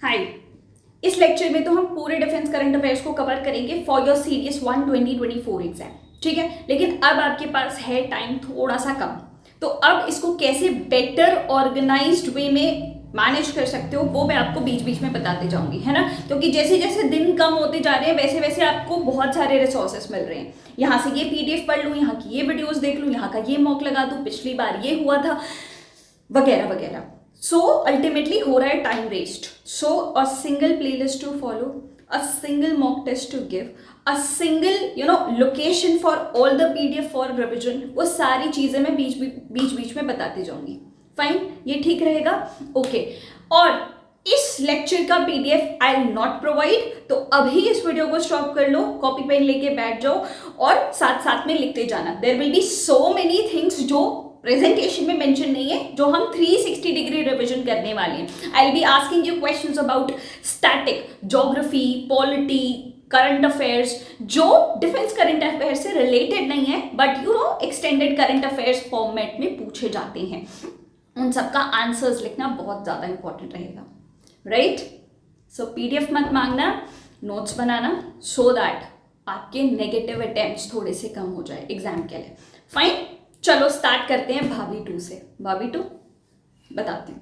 हाय। इस लेक्चर में तो हम पूरे डिफेंस करंट अफेयर्स को कवर करेंगे फॉर योर सीरीज 1 2024 एग्जाम, ठीक है। लेकिन अब आपके पास है टाइम थोड़ा सा कम, तो अब इसको कैसे बेटर ऑर्गेनाइज्ड वे में मैनेज कर सकते हो वो मैं आपको बीच बीच में बताते जाऊंगी, है ना। क्योंकि जैसे जैसे दिन कम होते जा रहे हैं वैसे वैसे आपको बहुत सारे रिसोर्सेस मिल रहे हैं। यहाँ से ये पीडीएफ पढ़ लूँ, यहाँ की ये वीडियोस देख लूँ, यहाँ का ये मॉक लगा दूँ, पिछली बार ये हुआ था, वगैरह वगैरह। सो अल्टीमेटली हो रहा है time waste. So a single playlist to follow, a single mock test to give, a single location for all the PDF for revision, वो सारी चीजें मैं बीच बीच में बताती जाऊंगी। फाइन, ये ठीक रहेगा? ओके। और इस लेक्चर का PDF I will not provide, तो अभी इस वीडियो को स्टॉप कर लो, कॉपी पेन लेके बैठ जाओ और साथ साथ में लिखते जाना। There will be so many things जो प्रेजेंटेशन में मेंशन नहीं है, जो हम 360 डिग्री रिवीजन करने वाले हैं। I will be asking you questions about static, geography, polity, current affairs, जो डिफेंस करंट अफेयर्स से रिलेटेड नहीं है but extended current affairs format में पूछे जाते हैं। उन सबका आंसर्स लिखना बहुत ज़्यादा इंपॉर्टेंट रहेगा, राइट। सो पीडीएफ मत मांगना, नोट्स बनाना, सो दैट आपके नेगेटिव अटेम्प्ट्स थोड़े से कम हो जाए एग्जाम के लिए। फाइन, चलो स्टार्ट करते हैं भाभी 2 से। भाभी 2 बताती हूँ।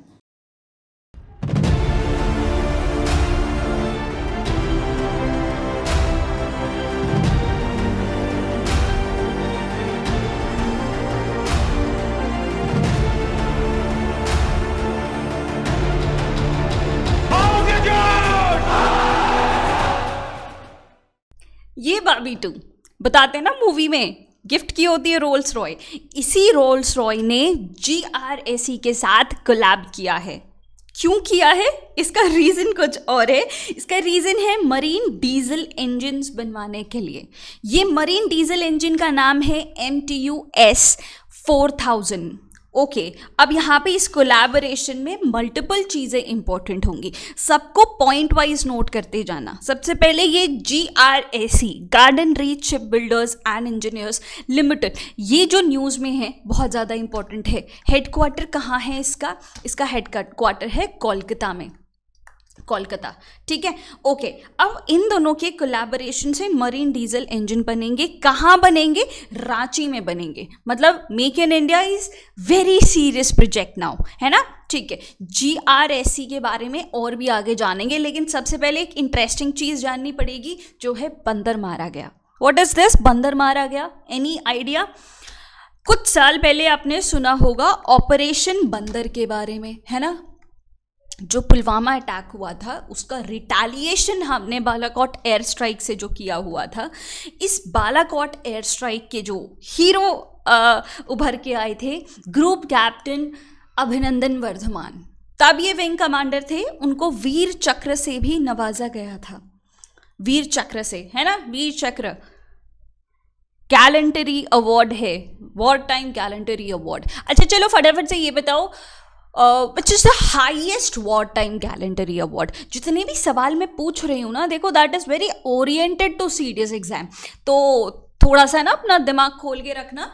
ये भाभी 2 बताते हैं ना, मूवी में गिफ्ट की होती है रोल्स रॉय। इसी रोल्स रॉय ने GRAC के साथ कोलैब किया है। क्यों किया है? इसका रीज़न कुछ और है। इसका रीज़न है मरीन डीजल इंजन्स बनवाने के लिए। ये मरीन डीजल इंजन का नाम है MTU-S 4000। ओके, अब यहाँ पे इस कोलैबोरेशन में मल्टीपल चीज़ें इंपॉर्टेंट होंगी, सबको पॉइंट वाइज नोट करते जाना। सबसे पहले ये GRAC, garden reach ship builders and engineers limited, ये जो न्यूज़ में है बहुत ज़्यादा इंपॉर्टेंट है। हेडक्वार्टर कहाँ है इसका? इसका हेडक्वार्टर है कोलकाता में, कोलकाता, ठीक है। ओके, अब इन दोनों के कोलैबोरेशन से मरीन डीजल इंजन बनेंगे। कहाँ बनेंगे? रांची में बनेंगे। मतलब make in India is very serious project now, है ना, ठीक है। GRAC के बारे में और भी आगे जानेंगे, लेकिन सबसे पहले एक इंटरेस्टिंग चीज़ जाननी पड़ेगी, जो है बंदर मारा गया। What is this? बंदर मारा गया, एनी आइडिया? कुछ साल पहले आपने सुना होगा ऑपरेशन बंदर के बारे में, है ना। जो पुलवामा अटैक हुआ था उसका रिटेलिएशन हमने बालाकोट एयर स्ट्राइक से जो किया हुआ था। इस बालाकोट एयर स्ट्राइक के जो हीरो उभर के आए थे, ग्रुप कैप्टन अभिनंदन वर्धमान, तब ये विंग कमांडर थे। उनको वीर चक्र से भी नवाजा गया था, वीर चक्र से, है ना। वीर चक्र गैलेंटरी अवार्ड है, वॉर टाइम गैलेंटरी अवार्ड। अच्छा चलो फटाफट से ये बताओ, which is the highest war time gallantry award. जितने भी सवाल मैं पूछ रही हूँ ना, देखो that is very oriented to serious exam, तो थोड़ा सा ना अपना दिमाग खोल के रखना,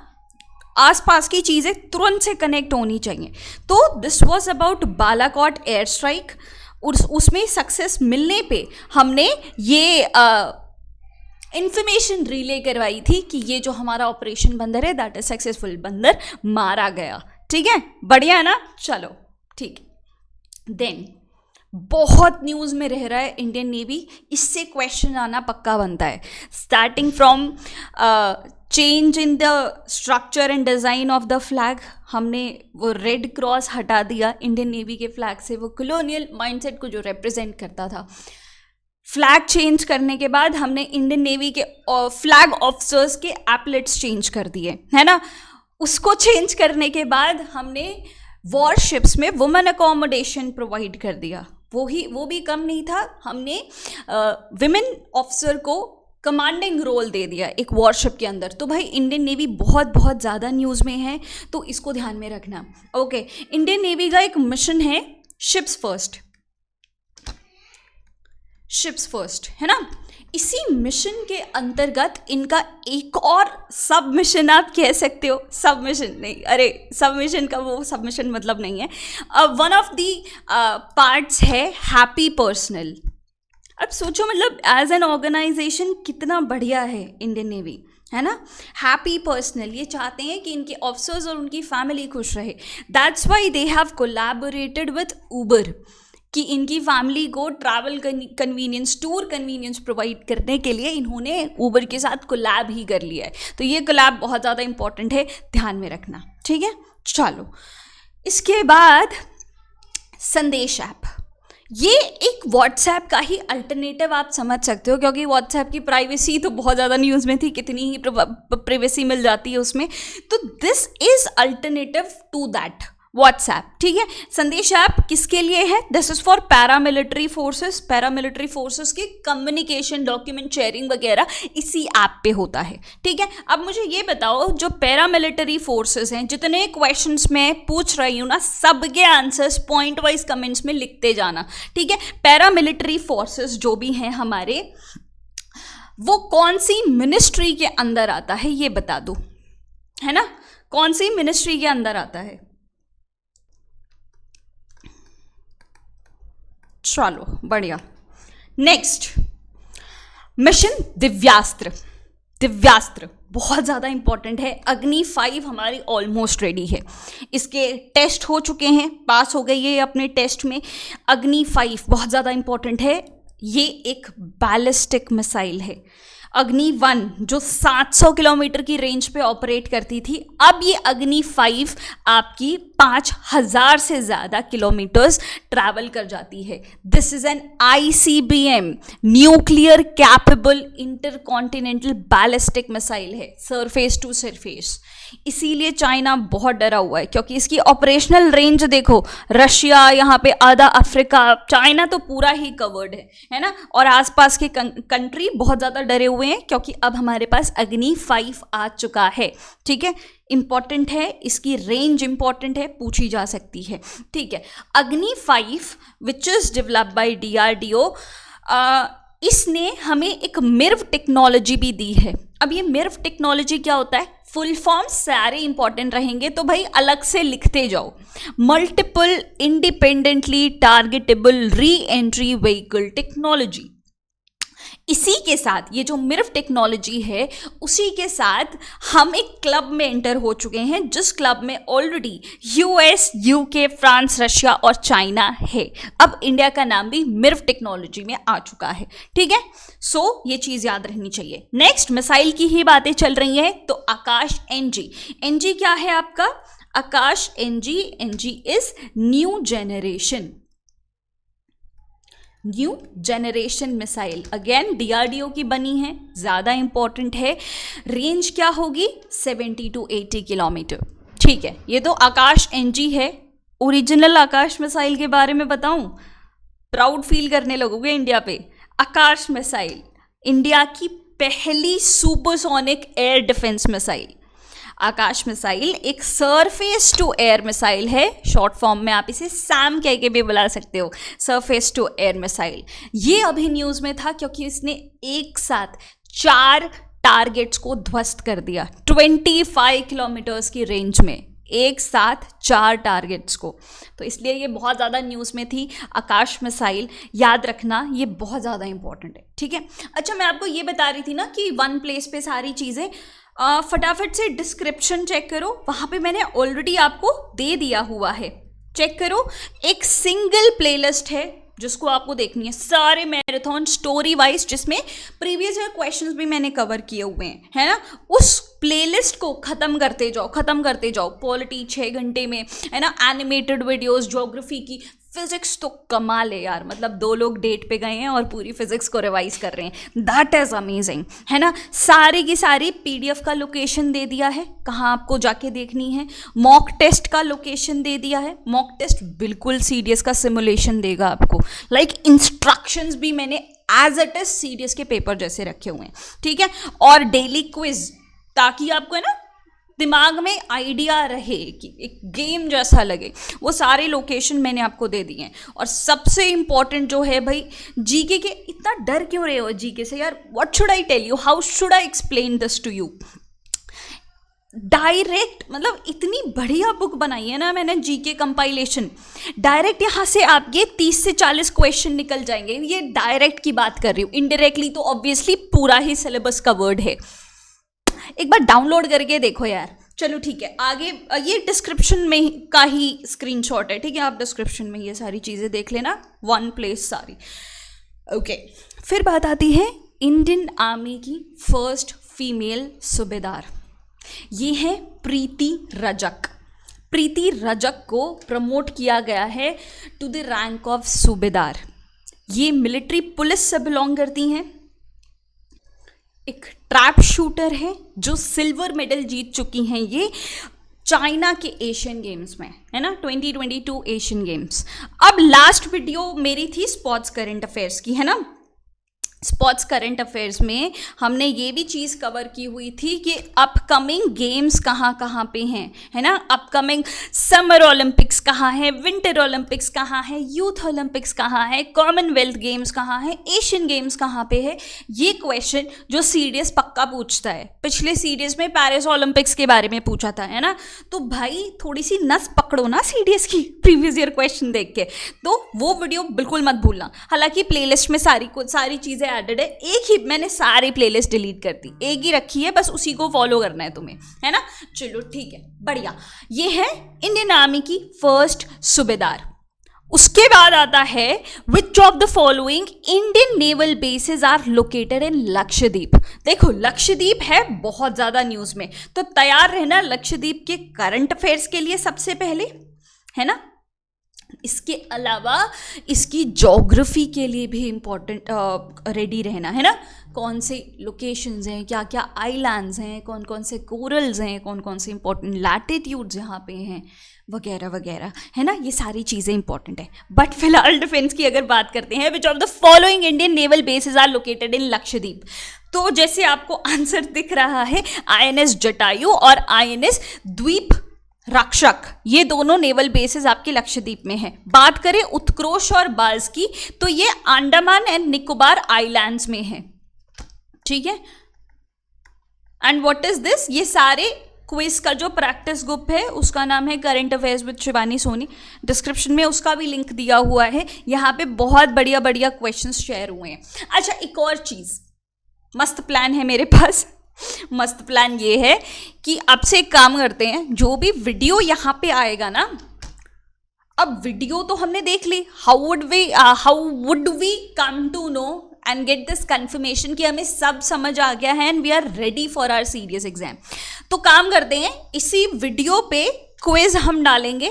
आसपास की चीज़ें तुरंत से कनेक्ट होनी चाहिए। तो this was about Balakot air strike. उसमें सक्सेस मिलने पे हमने ये इंफॉर्मेशन रिले करवाई थी कि ये जो हमारा ऑपरेशन बंदर है दैट इज सक्सेसफुल, बंदर मारा गया, ठीक है। बढ़िया ना, चलो ठीक। देन बहुत न्यूज़ में रह रहा है इंडियन नेवी, इससे क्वेश्चन आना पक्का बनता है। Starting from change in the structure and design of the flag, हमने वो रेड क्रॉस हटा दिया इंडियन नेवी के फ्लैग से, वो कॉलोनियल माइंडसेट को जो रिप्रेजेंट करता था। फ्लैग चेंज करने के बाद हमने इंडियन नेवी के फ्लैग ऑफिसर्स के एपलेट्स चेंज कर दिए, है ना। उसको चेंज करने के बाद हमने वॉरशिप्स में वुमेन अकोमोडेशन प्रोवाइड कर दिया। वो भी कम नहीं था, हमने विमेन ऑफिसर को कमांडिंग रोल दे दिया एक वॉरशिप के अंदर। तो भाई इंडियन नेवी बहुत बहुत ज़्यादा न्यूज़ में है, तो इसको ध्यान में रखना। ओके, इंडियन नेवी का एक मिशन है शिप्स फर्स्ट। शिप्स फर्स्ट, है ना। इसी मिशन के अंतर्गत इनका एक और सब मिशन, आप कह सकते हो सबमिशन नहीं, अरे सबमिशन का वो सबमिशन मतलब नहीं है, वन ऑफ दी पार्ट्स है हैप्पी पर्सनल। अब सोचो मतलब एज एन ऑर्गेनाइजेशन कितना बढ़िया है इंडियन नेवी, है ना। हैप्पी पर्सनल, ये चाहते हैं कि इनके ऑफिसर्स और उनकी फैमिली खुश रहे। That's why they have collaborated with Uber, कि इनकी फैमिली को travel convenience, tour convenience provide करने के लिए इन्होंने उबर के साथ कोलैब ही कर लिया है। तो ये कोलैब बहुत ज़्यादा इंपॉर्टेंट है, ध्यान में रखना, ठीक है। चलो इसके बाद संदेश ऐप, ये एक व्हाट्सएप का ही अल्टरनेटिव आप समझ सकते हो, क्योंकि व्हाट्सएप की प्राइवेसी तो बहुत ज़्यादा न्यूज़ में थी, कितनी ही प्राइवेसी मिल जाती है उसमें, तो this is alternative to that WhatsApp, ठीक है। संदेश ऐप किसके लिए है? This is for paramilitary forces, paramilitary forces की कम्युनिकेशन, डॉक्यूमेंट शेयरिंग वगैरह इसी ऐप पे होता है, ठीक है। अब मुझे ये बताओ, जो पैरामिलिट्री फोर्सेस हैं, जितने क्वेश्चंस मैं पूछ रही हूँ ना, सबके आंसर्स पॉइंट वाइज कमेंट्स में लिखते जाना, ठीक है। पैरामिलिट्री फोर्सेस जो भी हैं हमारे, वो कौन सी मिनिस्ट्री के अंदर आता है ये बता दो, है ना। कौन सी मिनिस्ट्री के अंदर आता है? चलो बढ़िया। नेक्स्ट मिशन दिव्यास्त्र, दिव्यास्त्र बहुत ज़्यादा इंपॉर्टेंट है। अग्नि 5 हमारी ऑलमोस्ट रेडी है, इसके टेस्ट हो चुके हैं, पास हो गई है अपने टेस्ट में। अग्नि 5 बहुत ज़्यादा इंपॉर्टेंट है, ये एक बैलिस्टिक मिसाइल है। अग्नि 1 जो 700 किलोमीटर की रेंज पे ऑपरेट करती थी, अब ये अग्नि 5 आपकी 5000 से ज़्यादा किलोमीटर्स ट्रैवल कर जाती है। This is an ICBM, nuclear capable intercontinental ballistic missile है, सरफेस टू सरफेस। इसीलिए चाइना बहुत डरा हुआ है, क्योंकि इसकी ऑपरेशनल रेंज देखो, रशिया, यहाँ पे आधा अफ्रीका, चाइना तो पूरा ही कवर्ड है ना। और आसपास के कंट्री बहुत ज़्यादा डरे हुए हैं, क्योंकि अब हमारे पास अग्नि 5 आ चुका है, ठीक है। इंपॉर्टेंट है, इसकी रेंज इंपॉर्टेंट है, पूछी जा सकती है, ठीक है। अग्नि 5 which is developed by DRDO, इसने हमें एक मिर्व टेक्नोलॉजी भी दी है। अब ये मिर्व टेक्नोलॉजी क्या होता है? फुल फॉर्म सारे इंपॉर्टेंट रहेंगे, तो भाई अलग से लिखते जाओ। Multiple independently targetable re entry vehicle technology. इसी के साथ ये जो मिर्व टेक्नोलॉजी है, उसी के साथ हम एक क्लब में एंटर हो चुके हैं, जिस क्लब में already US, UK, France, Russia और चाइना है। अब इंडिया का नाम भी मिर्व टेक्नोलॉजी में आ चुका है, ठीक है। सो ये चीज़ याद रहनी चाहिए। नेक्स्ट मिसाइल की ही बातें चल रही हैं, तो आकाश NG। NG क्या है आपका? आकाश NG, NG is new generation, new generation missile, again DRDO की बनी है, ज़्यादा इंपॉर्टेंट है। रेंज क्या होगी? 70 to 80 किलोमीटर, ठीक है। ये तो आकाश NG है। ओरिजिनल आकाश मिसाइल के बारे में बताऊं, प्राउड फील करने लगोगे इंडिया पे। आकाश मिसाइल इंडिया की पहली सुपरसोनिक एयर डिफेंस मिसाइल। आकाश मिसाइल एक सरफेस टू एयर मिसाइल है, शॉर्ट फॉर्म में आप इसे सैम कह के भी बुला सकते हो, सरफेस टू एयर मिसाइल। ये अभी न्यूज़ में था, क्योंकि इसने एक साथ 4 टारगेट्स को ध्वस्त कर दिया 25 किलोमीटर्स की रेंज में, एक साथ 4 टारगेट्स को। तो इसलिए ये बहुत ज़्यादा न्यूज़ में थी। आकाश मिसाइल याद रखना, ये बहुत ज़्यादा इंपॉर्टेंट है, ठीक है। अच्छा, मैं आपको ये बता रही थी ना कि वन प्लेस पे सारी चीज़ें, फटाफट से डिस्क्रिप्शन चेक करो, वहाँ पे मैंने ऑलरेडी आपको दे दिया हुआ है, चेक करो। एक सिंगल प्लेलिस्ट है जिसको आपको देखनी है, सारे मैराथन स्टोरी वाइज, जिसमें प्रीवियस ईयर क्वेश्चंस भी मैंने कवर किए हुए हैं, है ना। उस प्लेलिस्ट को ख़त्म करते जाओ, ख़त्म करते जाओ। पॉलिटी 6 घंटे में, है ना। एनिमेटेड वीडियोस, ज्योग्राफी की, फिजिक्स तो कमाल है यार, मतलब 2 लोग डेट पे गए हैं और पूरी फिजिक्स को रिवाइज कर रहे हैं, दैट इज़ अमेजिंग, है ना। सारी की सारी PDF का लोकेशन दे दिया है, कहाँ आपको जाके देखनी है। मॉक टेस्ट का लोकेशन दे दिया है, मॉक टेस्ट बिल्कुल CDS का सिमुलेशन देगा आपको, लाइक इंस्ट्रक्शंस भी मैंने एज इट इज CDS के पेपर जैसे रखे हुए हैं, ठीक है। और डेली क्विज, ताकि आपको, है ना, दिमाग में आइडिया रहे कि एक गेम जैसा लगे, वो सारे लोकेशन मैंने आपको दे दिए हैं। और सबसे इंपॉर्टेंट जो है भाई, जीके के इतना डर क्यों रहे हो जीके से यार? What should I tell you, how should I explain this to you? Direct, मतलब इतनी बढ़िया बुक बनाई है ना मैंने, जीके कंपाइलेशन। डायरेक्ट यहाँ से आपके 30 से 40 क्वेश्चन निकल जाएंगे। ये डायरेक्ट की बात कर रही हूँ, इनडायरेक्टली तो ऑब्वियसली पूरा ही सिलेबस कवर्ड है। एक बार डाउनलोड करके देखो यार। चलो ठीक है, आगे ये डिस्क्रिप्शन में का ही स्क्रीनशॉट है, ठीक है? आप डिस्क्रिप्शन में ये सारी चीज़ें देख लेना, वन प्लेस सारी। ओके, फिर बात आती है इंडियन आर्मी की फर्स्ट फीमेल सूबेदार। ये है प्रीति रजक। प्रीति रजक को प्रमोट किया गया है टू द रैंक ऑफ सूबेदार। ये मिलिट्री पुलिस से बिलोंग करती हैं। एक ट्रैप शूटर है जो सिल्वर मेडल जीत चुकी हैं ये चाइना के एशियन गेम्स में, है ना, 2022 एशियन गेम्स। अब लास्ट वीडियो मेरी थी स्पोर्ट्स करंट अफेयर्स की, है ना? स्पोर्ट्स करंट अफेयर्स में हमने ये भी चीज़ कवर की हुई थी कि अपकमिंग गेम्स कहाँ कहाँ पे हैं, है ना? अपकमिंग समर ओलंपिक्स कहाँ है, विंटर ओलंपिक्स कहाँ है, यूथ ओलंपिक्स कहाँ है, कॉमनवेल्थ गेम्स कहाँ है, एशियन गेम्स कहाँ पे है। ये क्वेश्चन जो सीडीएस पक्का पूछता है, पिछले सीडीएस में पेरिस ओलंपिक्स के बारे में पूछा था, है ना? तो भाई थोड़ी सी नस पकड़ो ना सीडीएस की प्रीवियस ईयर क्वेश्चन देख के, तो वो वीडियो बिल्कुल मत भूलना। हालांकि प्लेलिस्ट में सारी चीज़ें एडेड है, एक ही मैंने सारी प्लेलिस्ट डिलीट कर दी, एक ही रखी है, बस उसी को फॉलो करना है तुम्हें, है ना? चलो ठीक है, बढ़िया। ये है इंडियन आर्मी की फर्स्ट सूबेदार। उसके बाद आता है which of the following Indian naval bases are located in Lakshadweep. देखो लक्षद्वीप है बहुत ज्यादा न्यूज में, तो तैयार रहना लक्षद्वीप के करंट अफेयर्स के लिए सबसे पहले, है ना? इसके अलावा इसकी ज्योग्राफी के लिए भी इम्पोर्टेंट रेडी रहना, है ना? कौन से लोकेशंस हैं, क्या क्या आइलैंड्स हैं, कौन कौन से कोरल्स हैं, कौन कौन से इंपॉर्टेंट लैटिट्यूड्स यहाँ पे हैं, वगैरह वगैरह, है ना? ये सारी चीज़ें इंपॉर्टेंट है। बट फिलहाल डिफेंस की अगर बात करते हैं, which of the following Indian naval bases are located in Lakshadweep, तो जैसे आपको आंसर दिख रहा है, INS जटायु और INS द्वीप रक्षक, ये दोनों नेवल बेसेस आपके लक्षद्वीप में हैं। बात करें उत्कृष्ट और बाज की, तो ये अंडमान एंड निकोबार आइलैंड्स में है, ठीक है? And what is this? ये सारे क्विज का जो प्रैक्टिस ग्रुप है उसका नाम है current affairs with Shivani Soni. Description में उसका भी लिंक दिया हुआ है, यहाँ पे बहुत बढ़िया बढ़िया क्वेश्चंस शेयर हुए हैं। अच्छा, एक और चीज, मस्त प्लान है मेरे पास। मस्त प्लान ये है कि अब से एक काम करते हैं, जो भी वीडियो यहाँ पे आएगा ना, अब वीडियो तो हमने देख ली, how would we come to know and get this confirmation कि हमें सब समझ आ गया है and we are ready for our serious exam. तो काम करते हैं, इसी वीडियो पे क्विज हम डालेंगे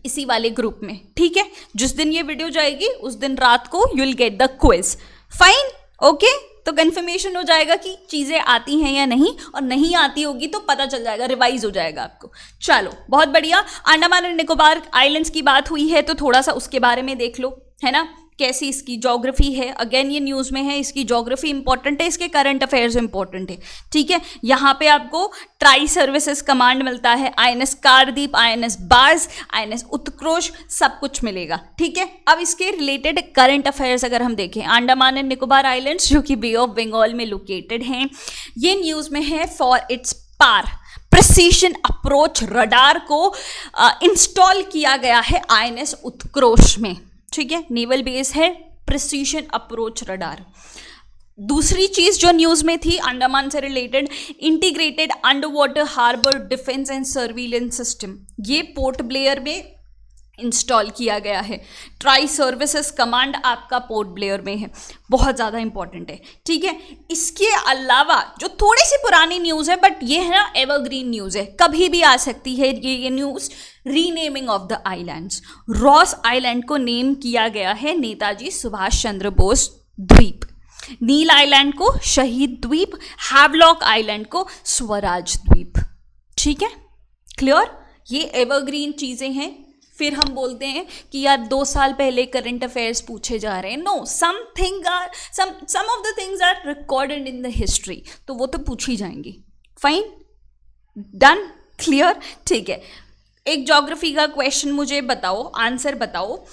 इसी वाले ग्रुप में, ठीक है? जिस दिन ये वीडियो जाएगी उस दिन रात को you will get the quiz. Fine, okay? तो कंफर्मेशन हो जाएगा कि चीज़ें आती हैं या नहीं, और नहीं आती होगी तो पता चल जाएगा, रिवाइज हो जाएगा आपको। चलो बहुत बढ़िया। अंडमान एंड निकोबार आइलैंड्स की बात हुई है तो थोड़ा सा उसके बारे में देख लो, है ना? कैसी इसकी ज्योग्राफी है, अगेन ये न्यूज़ में है, इसकी ज्योग्राफी इंपॉर्टेंट है, इसके करंट अफेयर्स इंपॉर्टेंट है, ठीक है? यहाँ पे आपको ट्राई सर्विसेज कमांड मिलता है, INS कारदीप, INS बाज, INS उत्कृष्ट, सब कुछ मिलेगा, ठीक है? अब इसके रिलेटेड करंट अफेयर्स अगर हम देखें, अंडमान एंड निकोबार आइलैंड्स जो कि बे ऑफ बंगाल में लोकेटेड हैं, ये न्यूज़ में है for its par precision approach radar को इंस्टॉल किया गया है INS उत्कृष्ट में, ठीक है? नेवल बेस है प्रिसीशन अप्रोच रडार। दूसरी चीज जो न्यूज में थी अंडमान से related, integrated underwater harbour defence and surveillance system, ये पोर्ट ब्लेयर में इंस्टॉल किया गया है। ट्राई सर्विसेज कमांड आपका पोर्ट ब्लेयर में है, बहुत ज़्यादा इंपॉर्टेंट है, ठीक है? इसके अलावा जो थोड़ी सी पुरानी न्यूज़ है, बट ये है ना एवरग्रीन न्यूज़ है, कभी भी आ सकती है ये news. Renaming of the islands, Ross island को नेम किया गया है नेताजी सुभाष चंद्र बोस द्वीप, नील आइलैंड को शहीद द्वीप, हैवलॉक आइलैंड को स्वराज द्वीप, ठीक है? क्लियर? ये एवरग्रीन चीज़ें हैं। फिर हम बोलते हैं कि यार 2 साल पहले करंट अफेयर्स पूछे जा रहे हैं, no, some of the things are recorded in the history, तो वो तो पूछी जाएंगी। फाइन, डन, क्लियर, ठीक है। एक ज्योग्राफी का क्वेश्चन मुझे बताओ, आंसर बताओ।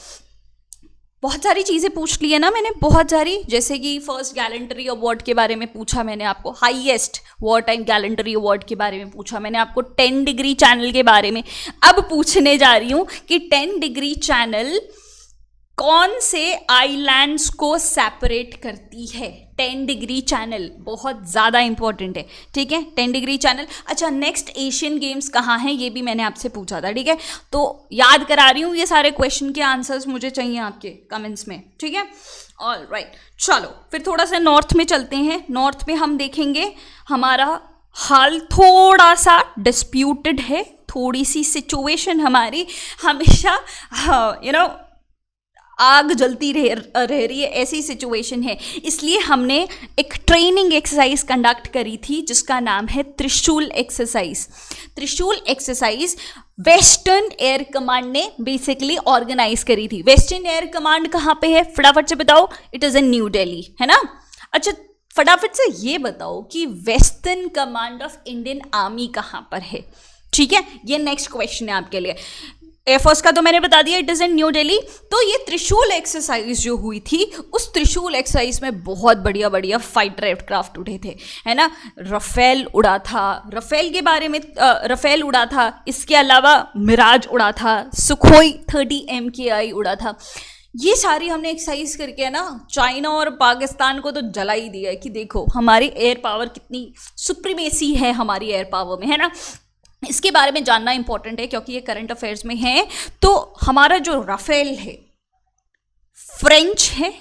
बहुत सारी चीज़ें पूछ ली है ना मैंने, बहुत सारी, जैसे कि फर्स्ट गैलेंट्री अवार्ड के बारे में पूछा मैंने आपको, highest war time gallantry award के बारे में पूछा मैंने आपको, 10 डिग्री चैनल के बारे में। अब पूछने जा रही हूँ कि 10 डिग्री चैनल कौन से आइलैंड्स को सेपरेट करती है। 10 डिग्री चैनल बहुत ज़्यादा इंपॉर्टेंट है, ठीक है, 10 डिग्री चैनल। अच्छा, नेक्स्ट एशियन गेम्स कहाँ हैं, ये भी मैंने आपसे पूछा था, ठीक है। तो याद करा रही हूँ, ये सारे क्वेश्चन के आंसर्स मुझे चाहिए आपके कमेंट्स में, ठीक है। ऑल राइट, चलो फिर थोड़ा सा नॉर्थ में चलते हैं। नॉर्थ में हम देखेंगे, हमारा हाल थोड़ा सा डिस्प्यूटेड है, थोड़ी सी सिचुएशन हमारी हमेशा आग जलती रह रही है, ऐसी सिचुएशन है। इसलिए हमने एक ट्रेनिंग एक्सरसाइज कंडक्ट करी थी जिसका नाम है त्रिशूल एक्सरसाइज। त्रिशूल एक्सरसाइज वेस्टर्न एयर कमांड ने बेसिकली ऑर्गेनाइज करी थी। वेस्टर्न एयर कमांड कहाँ पे है, फटाफट से बताओ। It is in new Delhi, है ना। अच्छा, फटाफट से ये बताओ कि western command of Indian army कहाँ पर है, ठीक है। ये नेक्स्ट क्वेश्चन है आपके लिए। एयरफोर्स का तो मैंने बता दिया, it is in new Delhi. तो ये त्रिशूल एक्सरसाइज जो हुई थी, उस त्रिशूल एक्सरसाइज में बहुत बढ़िया बढ़िया फाइटर एयरक्राफ्ट उड़े थे, है ना। रफेल उड़ा था, रफेल के बारे में रफेल उड़ा था, इसके अलावा मिराज उड़ा था, सुखोई 30 MKI उड़ा था। ये सारी हमने एक्सरसाइज करके, है ना, चाइना और पाकिस्तान को तो जला ही दिया है कि देखो हमारी एयर पावर कितनी सुप्रीमेसी है हमारी एयर पावर में, है ना। इसके बारे में जानना इंपॉर्टेंट है क्योंकि ये करंट अफेयर्स में है। तो हमारा जो राफेल है, फ्रेंच है,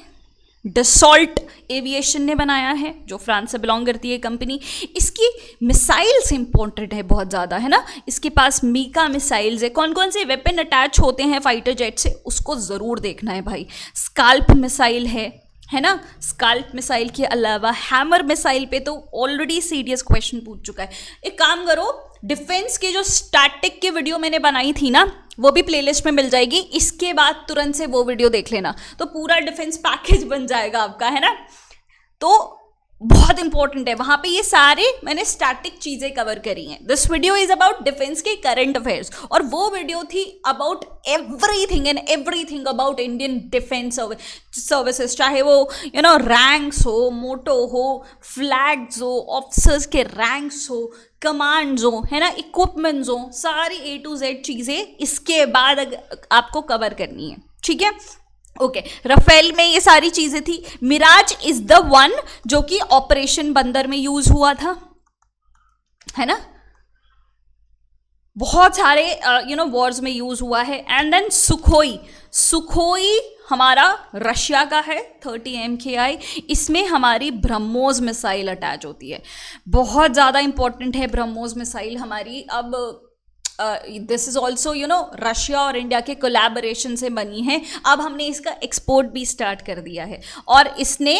डसॉल्ट एविएशन ने बनाया है, जो फ्रांस से बिलोंग करती है कंपनी। इसकी मिसाइल्स इंपॉर्टेंट है बहुत ज़्यादा, है ना। इसके पास मीका मिसाइल्स है। कौन कौन से वेपन अटैच होते हैं फाइटर जेट से, उसको ज़रूर देखना है भाई। स्काल्प मिसाइल है ना। स्काल्प मिसाइल के अलावा हैमर मिसाइल पे तो ऑलरेडी सीरियस क्वेश्चन पूछ चुका है। एक काम करो, डिफेंस के जो स्टैटिक की वीडियो मैंने बनाई थी ना, वो भी प्लेलिस्ट में मिल जाएगी। इसके बाद तुरंत से वो वीडियो देख लेना, तो पूरा डिफेंस पैकेज बन जाएगा आपका, है ना। तो बहुत इंपॉर्टेंट है, वहां पे ये सारे मैंने स्टैटिक चीजें कवर करी हैं। This video is about defence के करंट अफेयर्स, और वो वीडियो थी about everything and everything about Indian defence services, चाहे वो रैंक्स हो, मोटो हो, फ्लैग्स हो, ऑफिसर्स के रैंक्स हो, कमांड्स हो, है ना, इक्विपमेंट्स हो, सारी A to Z चीजें इसके बाद आपको कवर करनी है, ठीक है। ओके, रफेल में ये सारी चीजें थी। मिराज इज द वन जो कि ऑपरेशन बंदर में यूज हुआ था, है ना। बहुत सारे वॉर्स में यूज हुआ है। एंड देन सुखोई हमारा रशिया का है, 30 MKI। इसमें हमारी ब्रह्मोस मिसाइल अटैच होती है, बहुत ज़्यादा इंपॉर्टेंट है ब्रह्मोस मिसाइल हमारी। अब दिस इज ऑल्सो रशिया और इंडिया के कोलैबोरेशन से बनी है। अब हमने इसका एक्सपोर्ट भी स्टार्ट कर दिया है, और इसने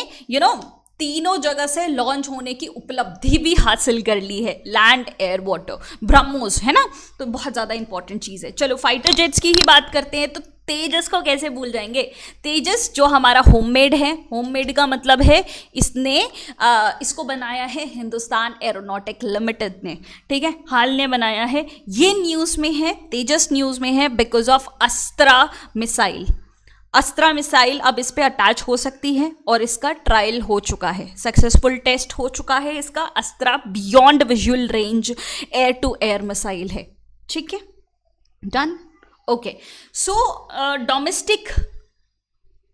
तीनों जगह से लॉन्च होने की उपलब्धि भी हासिल कर ली है, लैंड, एयर, वाटर, ब्रह्मोस, है ना। तो बहुत ज़्यादा इंपॉर्टेंट चीज़ है। चलो फाइटर जेट्स की ही बात करते हैं। तो तेजस को कैसे भूल जाएंगे। तेजस जो हमारा होममेड है, होममेड का मतलब है इसको बनाया है हिंदुस्तान एरोनॉटिक लिमिटेड ने, ठीक है, हाल ने बनाया है। ये न्यूज़ में है, तेजस न्यूज़ में है बिकॉज ऑफ अस्त्रा मिसाइल। अस्त्रा मिसाइल अब इस पे अटैच हो सकती है, और इसका ट्रायल हो चुका है, सक्सेसफुल टेस्ट हो चुका है इसका। Astra beyond visual range air to air missile है, ठीक है, done. Okay, so domestic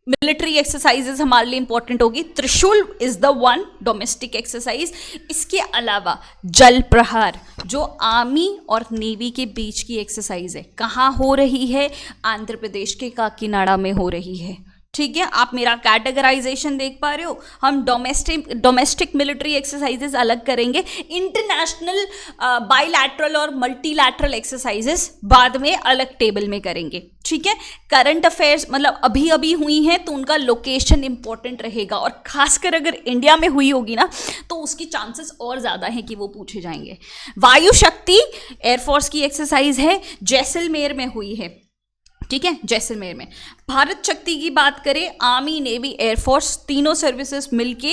military exercises हमारे लिए इंपॉर्टेंट होगी। Trishul is the one domestic exercise. इसके अलावा जल प्रहार जो आर्मी और नेवी के बीच की एक्सरसाइज है, कहाँ हो रही है, आंध्र प्रदेश के काकीनाडा में हो रही है, ठीक है। आप मेरा कैटेगराइजेशन देख पा रहे हो। हम डोमेस्टिक मिलिट्री एक्सरसाइजेस अलग करेंगे, इंटरनेशनल बाइलैटरल और मल्टीलैटरल एक्सरसाइजेस बाद में अलग टेबल में करेंगे, ठीक है। करंट अफेयर्स मतलब अभी अभी हुई हैं तो उनका लोकेशन इंपॉर्टेंट रहेगा, और खासकर अगर इंडिया में हुई होगी ना तो उसकी चांसेस और ज़्यादा हैं कि वो पूछे जाएंगे। वायु शक्ति एयरफोर्स की एक्सरसाइज है, जैसलमेर में हुई है, ठीक है, जैसलमेर में। भारत शक्ति की बात करें, आर्मी, नेवी, एयरफोर्स तीनों सर्विसेज मिलके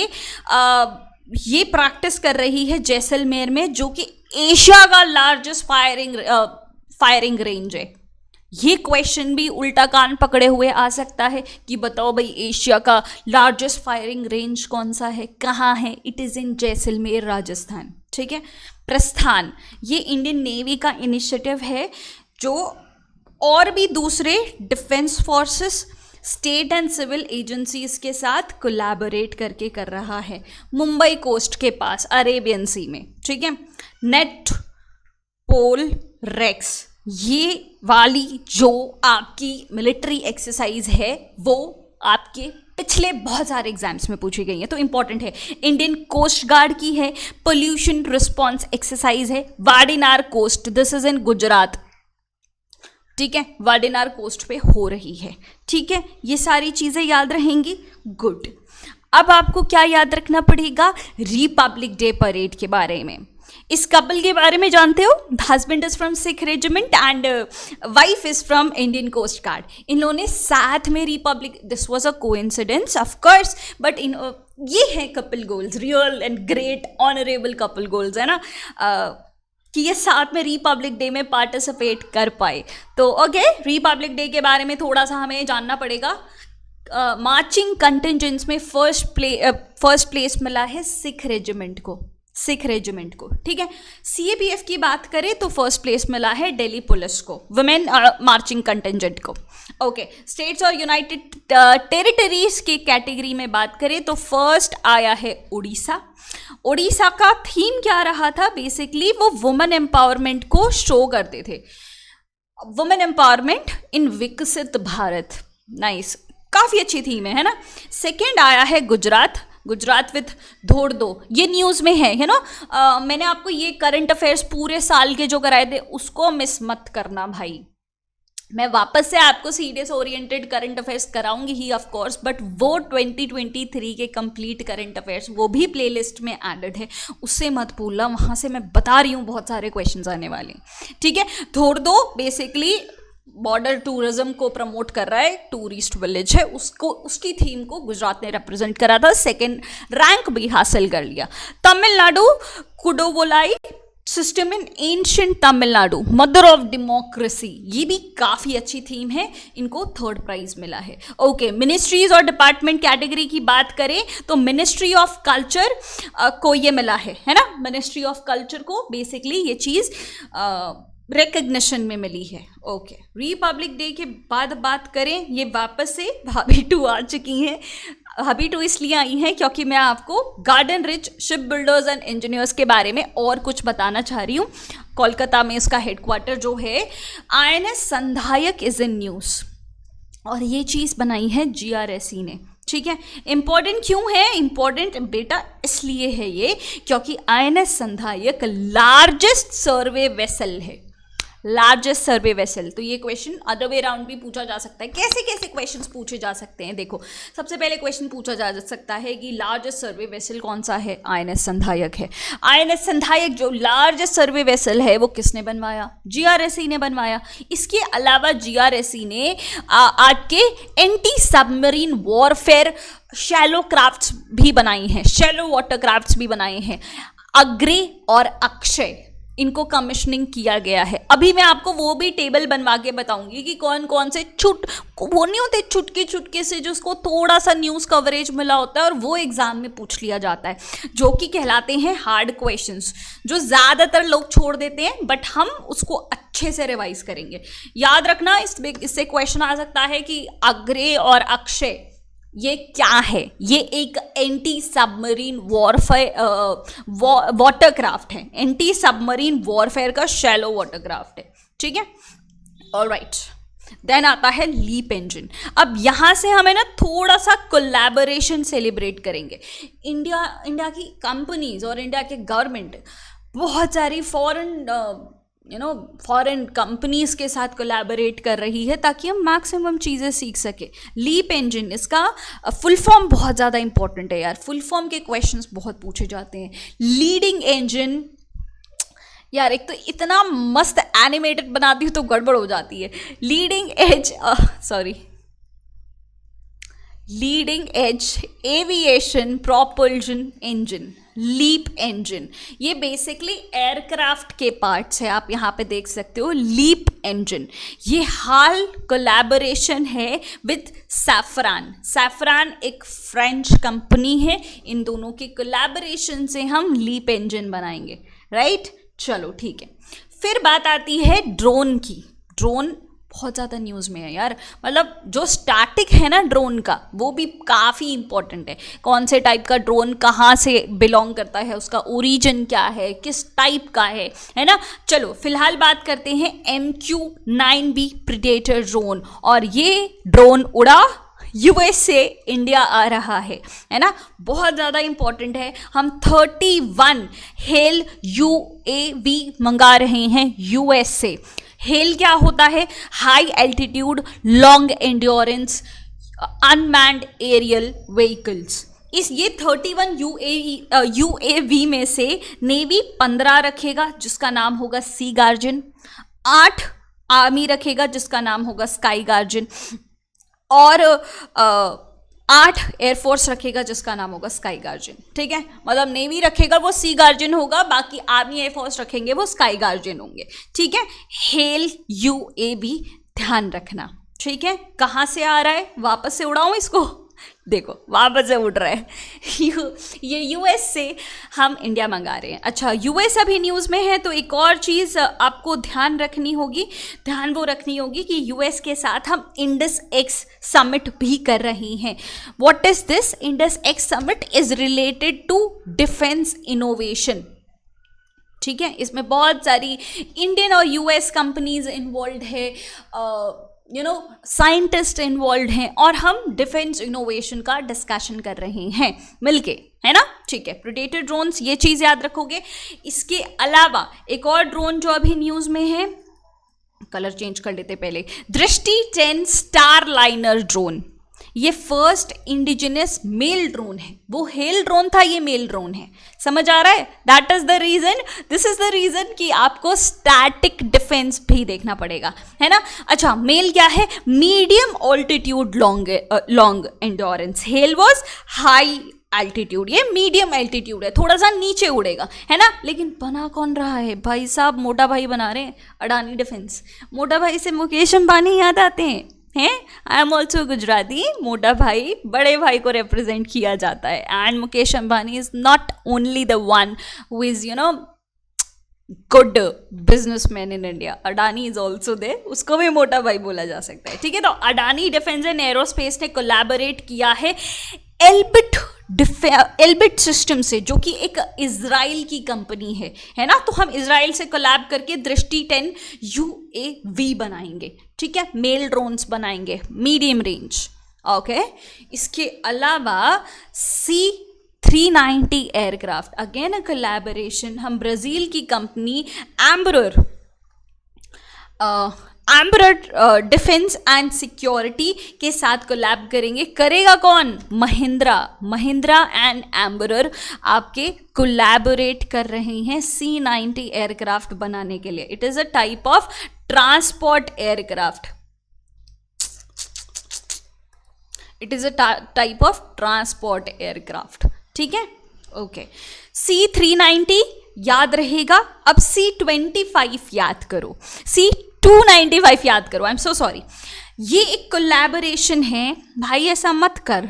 ये प्रैक्टिस कर रही है जैसलमेर में, जो कि एशिया का लार्जेस्ट फायरिंग रेंज है? ये क्वेश्चन भी उल्टा कान पकड़े हुए आ सकता है कि बताओ भाई एशिया का लार्जेस्ट फायरिंग रेंज कौन सा है, कहाँ है? It is in Jaisalmer, Rajasthan. ठीक है। प्रस्थान, ये इंडियन नेवी का इनिशिएटिव है जो और भी दूसरे defence forces, state and civil agencies के साथ कोलैबोरेट करके कर रहा है, मुंबई कोस्ट के पास अरेबियन सी में। ठीक है। नेट पोल रेक्स, ये वाली जो आपकी मिलिट्री एक्सरसाइज है वो आपके पिछले बहुत सारे एग्जाम्स में पूछी गई है, तो इंपॉर्टेंट है। इंडियन कोस्ट गार्ड की है, पोल्यूशन रिस्पॉन्स एक्सरसाइज है, Vadinar coast, this is in Gujarat. ठीक है, वाडिनार कोस्ट पे हो रही है। ठीक है, ये सारी चीजें याद रहेंगी। गुड। अब आपको क्या याद रखना पड़ेगा? रिपब्लिक डे परेड के बारे में। इस कपल के बारे में जानते हो? Husband is from Sikh regiment and wife is from Indian coast guard. इन्होंने साथ में republic, this was a coincidence of course, but इन ये है couple goals, real and great honourable couple goals, है ना, कि ये साथ में रिपब्लिक डे में पार्टिसिपेट कर पाए। तो ओके, रिपब्लिक डे के बारे में थोड़ा सा हमें जानना पड़ेगा। मार्चिंग कंटिजेंट्स में फर्स्ट प्लेस मिला है सिख रेजिमेंट को। ठीक है। सीएपीएफ की बात करें तो फर्स्ट प्लेस मिला है दिल्ली पुलिस को, वुमेन मार्चिंग कंटिजेंट को। ओके, स्टेट्स और यूनाइटेड टेरिटरीज की कैटेगरी में बात करें तो फर्स्ट आया है उड़ीसा का थीम क्या रहा था? बेसिकली वो वुमेन एम्पावरमेंट को शो करते थे, वुमेन एम्पावरमेंट इन विकसित भारत। नाइस, काफी अच्छी थीम है ना। सेकेंड आया है गुजरात विथ धोड़ दो, ये न्यूज़ में है ना। मैंने आपको ये करंट अफेयर्स पूरे साल के जो कराए थे उसको मिस मत करना भाई। मैं वापस से आपको सीरियस ओरिएंटेड करंट अफेयर्स कराऊंगी ही ऑफ कोर्स, बट वो 2023 के कंप्लीट करंट अफेयर्स वो भी प्लेलिस्ट में एडेड है, उससे मत भूलना। वहाँ से मैं बता रही हूँ बहुत सारे क्वेश्चंस आने वाले। ठीक है। धोड़ दो बेसिकली बॉर्डर टूरिज्म को प्रमोट कर रहा है, टूरिस्ट विलेज है, उसको, उसकी थीम को गुजरात ने रिप्रेजेंट करा था, सेकेंड रैंक भी हासिल कर लिया। Tamil Nadu Kudavolai system in ancient Tamil Nadu, mother of democracy, ये भी काफ़ी अच्छी थीम है, इनको थर्ड प्राइज मिला है। ओके, मिनिस्ट्रीज और डिपार्टमेंट कैटेगरी की बात करें तो मिनिस्ट्री ऑफ कल्चर को ये मिला है ना, मिनिस्ट्री ऑफ कल्चर को बेसिकली ये चीज़ रिकग्निशन में मिली है। ओके, रिपब्लिक डे के बाद बात करें, ये वापस से भाभी 2 आ चुकी हैं। भाभी 2 इसलिए आई हैं क्योंकि मैं आपको garden rich ship builders and engineers के बारे में और कुछ बताना चाह रही हूँ। कोलकाता में इसका हेडक्वार्टर जो है, आईएनएस संधायक इज इन न्यूज़, और ये चीज़ बनाई है जीआरएसई ने। ठीक है। इंपॉर्टेंट क्यों है? इंपॉर्टेंट बेटा इसलिए है ये क्योंकि आईएनएस संधायक लार्जेस्ट सर्वे वेसल है, लार्जेस्ट सर्वे वेसल। तो ये क्वेश्चन अदर वे राउंड भी पूछा जा सकता है। कैसे कैसे क्वेश्चंस पूछे जा सकते हैं? देखो, सबसे पहले क्वेश्चन पूछा जा सकता है कि लार्जेस्ट सर्वे वेसल कौन सा है? आईएनएस संधायक है। आईएनएस संधायक जो लार्जेस्ट सर्वे वेसल है वो किसने बनवाया? जीआरएसई ने बनवाया। इसके अलावा जीआरएसई ने आपके anti submarine warfare shallow crafts भी बनाई हैं, शैलो वाटर क्राफ्ट्स भी बनाए हैं। अग्रे और अक्षय, इनको कमिश्निंग किया गया है। अभी मैं आपको वो भी टेबल बनवा के बताऊंगी कि कौन कौन से वो नहीं होते चुटके से जिसको थोड़ा सा न्यूज़ कवरेज मिला होता है और वो एग्जाम में पूछ लिया जाता है, जो कि कहलाते हैं हार्ड क्वेश्चंस, जो ज़्यादातर लोग छोड़ देते हैं, बट हम उसको अच्छे से रिवाइज करेंगे। याद रखना, इससे क्वेश्चन आ सकता है कि अग्रे और अक्षय ये क्या है? ये एक एंटी सबमरीन वॉरफेयर वाटरक्राफ्ट है, एंटी सबमरीन वॉरफेयर का शैलो वाटरक्राफ्ट है। ठीक है, ऑलराइट। देन आता है लीप इंजन। अब यहाँ से हमें ना थोड़ा सा कोलैबोरेशन सेलिब्रेट करेंगे। इंडिया की कंपनीज और इंडिया के गवर्नमेंट बहुत सारी फॉरेन कंपनीज के साथ कोलैबोरेट कर रही है ताकि हम मैक्सिमम चीज़ें सीख सके। लीप इंजन, इसका फुल फॉर्म बहुत ज़्यादा इंपॉर्टेंट है यार, फुल फॉर्म के क्वेश्चंस बहुत पूछे जाते हैं। लीडिंग इंजन, यार एक तो इतना मस्त एनिमेटेड बनाती हूँ तो गड़बड़ हो जाती है। Leading edge aviation propulsion engine, LEAP engine, ये बेसिकली एयरक्राफ्ट के पार्ट्स है, आप यहाँ पे देख सकते हो लीप इंजन। ये हाल कोलैबोरेशन है विथ सैफरान। सैफरान एक फ्रेंच कंपनी है, इन दोनों के कोलैबोरेशन से हम लीप इंजन बनाएंगे, राइट। चलो ठीक है, फिर बात आती है ड्रोन की। ड्रोन बहुत ज़्यादा न्यूज़ में है यार, मतलब जो स्टैटिक है ना ड्रोन का, वो भी काफ़ी इंपॉर्टेंट है। कौन से टाइप का ड्रोन कहाँ से बिलोंग करता है, उसका ओरिजिन क्या है, किस टाइप का है ना। चलो फिलहाल बात करते हैं MQ-9B प्रीडेटर ड्रोन, और ये ड्रोन उड़ा यूएस से इंडिया आ रहा है ना, बहुत ज़्यादा इंपॉर्टेंट है। हम 31 हेल UAV मंगा रहे हैं यूएस से। हेल क्या होता है? High altitude long endurance unmanned aerial vehicles. ये 31 UAV में से नेवी 15 रखेगा जिसका नाम होगा सी गार्जियन, 8 आर्मी रखेगा जिसका नाम होगा स्काई गार्जियन, और 8 एयरफोर्स रखेगा जिसका नाम होगा स्काई गार्जियन। ठीक है, मतलब नेवी रखेगा वो सी गार्जियन होगा, बाकी आर्मी एयरफोर्स रखेंगे वो स्काई गार्जियन होंगे। ठीक है, हेल UAV ध्यान रखना। ठीक है, कहाँ से आ रहा है, वापस से उड़ाऊँ इसको, देखो वापस से उड़ रहा है ये यूएस से हम इंडिया मंगा रहे हैं। अच्छा, यूएस अभी न्यूज़ में है, तो एक और चीज़ आपको ध्यान रखनी होगी कि यूएस के साथ हम इंडस एक्स समिट भी कर रहे हैं। What is this? Indus X summit is related to defence innovation. ठीक है, इसमें बहुत सारी इंडियन और यूएस कंपनीज इन्वॉल्व है, साइंटिस्ट इन्वॉल्व हैं, और हम डिफेंस इनोवेशन का डिस्कशन कर रहे हैं मिलके, है ना। ठीक है, प्रेडेटर ड्रोन्स, ये चीज़ याद रखोगे। इसके अलावा एक और ड्रोन जो अभी न्यूज़ में है, कलर चेंज कर लेते पहले, दृष्टि 10 स्टार लाइनर ड्रोन। ये फर्स्ट इंडिजिनस मेल ड्रोन है, वो हेल ड्रोन था, ये मेल ड्रोन है। समझ आ रहा है? That is the reason, this is the reason कि आपको स्टैटिक डिफेंस भी देखना पड़ेगा, है ना। अच्छा, मेल क्या है? Medium altitude long endurance. Hello was high altitude, ये मीडियम एल्टीट्यूड है, थोड़ा सा नीचे उड़ेगा, है ना। लेकिन बना कौन रहा है भाई साहब? मोटा भाई बना रहे हैं, अडानी डिफेंस। मोटा भाई से मुकेश अंबानी याद आते हैं। आई एम ऑल्सो गुजराती, मोटा भाई बड़े भाई को रिप्रेजेंट किया जाता है, and Mukesh Ambani is not only the one who is good businessman in India. Adani is also there, उसको भी मोटा भाई बोला जा सकता है। ठीक है, तो अडानी डिफेंस एंड एरोस्पेस ने कोलैबोरेट किया है एल्बिट सिस्टम से, जो कि एक इजराइल की कंपनी है ना। तो हम इजराइल से कोलैब करके दृष्टि 10 UAV बनाएंगे। ठीक है, मेल ड्रोन्स बनाएंगे मीडियम रेंज। ओके, इसके अलावा C-390 aircraft, again a collaboration. हम ब्राज़ील की कंपनी एम्बरर डिफेंस एंड सिक्योरिटी के साथ कोलैब करेंगे। करेगा कौन? महिंद्रा एंड एम्बरर आपके कोलैबोरेट कर रहे हैं C-90 एयरक्राफ्ट बनाने के लिए। It is a type of transport aircraft. It is a type of transport aircraft. ठीक है, ओके। C-390 याद रहेगा, अब C-25 याद करो, C-295 याद करो। आई एम सो सॉरी, ये एक कोलैबोरेशन है भाई, ऐसा मत कर,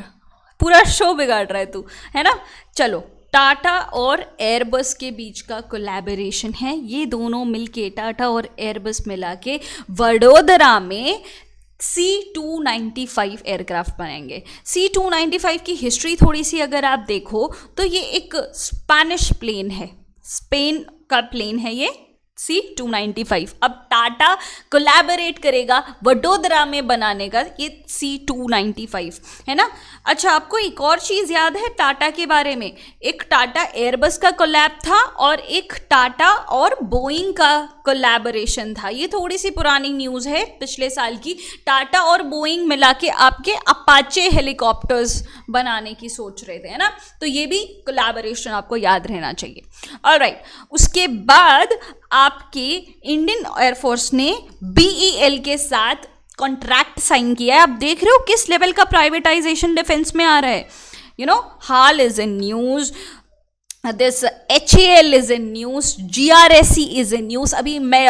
पूरा शो बिगाड़ रहा है तू, है ना। चलो, टाटा और एयरबस के बीच का कोलैबोरेशन है, ये दोनों मिलके, टाटा और एयरबस मिला के वडोदरा में C-295 एयरक्राफ्ट बनाएंगे। C-295 की हिस्ट्री थोड़ी सी अगर आप देखो तो ये एक स्पेनिश प्लेन है, स्पेन का प्लेन है ये C-295। अब टाटा कोलैबोरेट करेगा वडोदरा में बनाने का ये C-295, है ना। अच्छा, आपको एक और चीज़ याद है टाटा के बारे में? एक टाटा एयरबस का कोलैब था और एक टाटा और बोइंग का कोलैबोरेशन था। ये थोड़ी सी पुरानी न्यूज़ है, पिछले साल की। टाटा और बोइंग मिला के आपके अपाचे हेलीकॉप्टर्स बनाने की सोच रहे थे, है ना। तो ये भी कोलैबोरेशन आपको याद रहना चाहिए। ऑलराइट, उसके बाद आपके इंडियन एयरफोर्स ने BEL के साथ कॉन्ट्रैक्ट साइन किया है। आप देख रहे हो किस लेवल का प्राइवेटाइजेशन डिफेंस में आ रहा है। HAL is in news, this HAL is in news, GRSE is in news, अभी मैं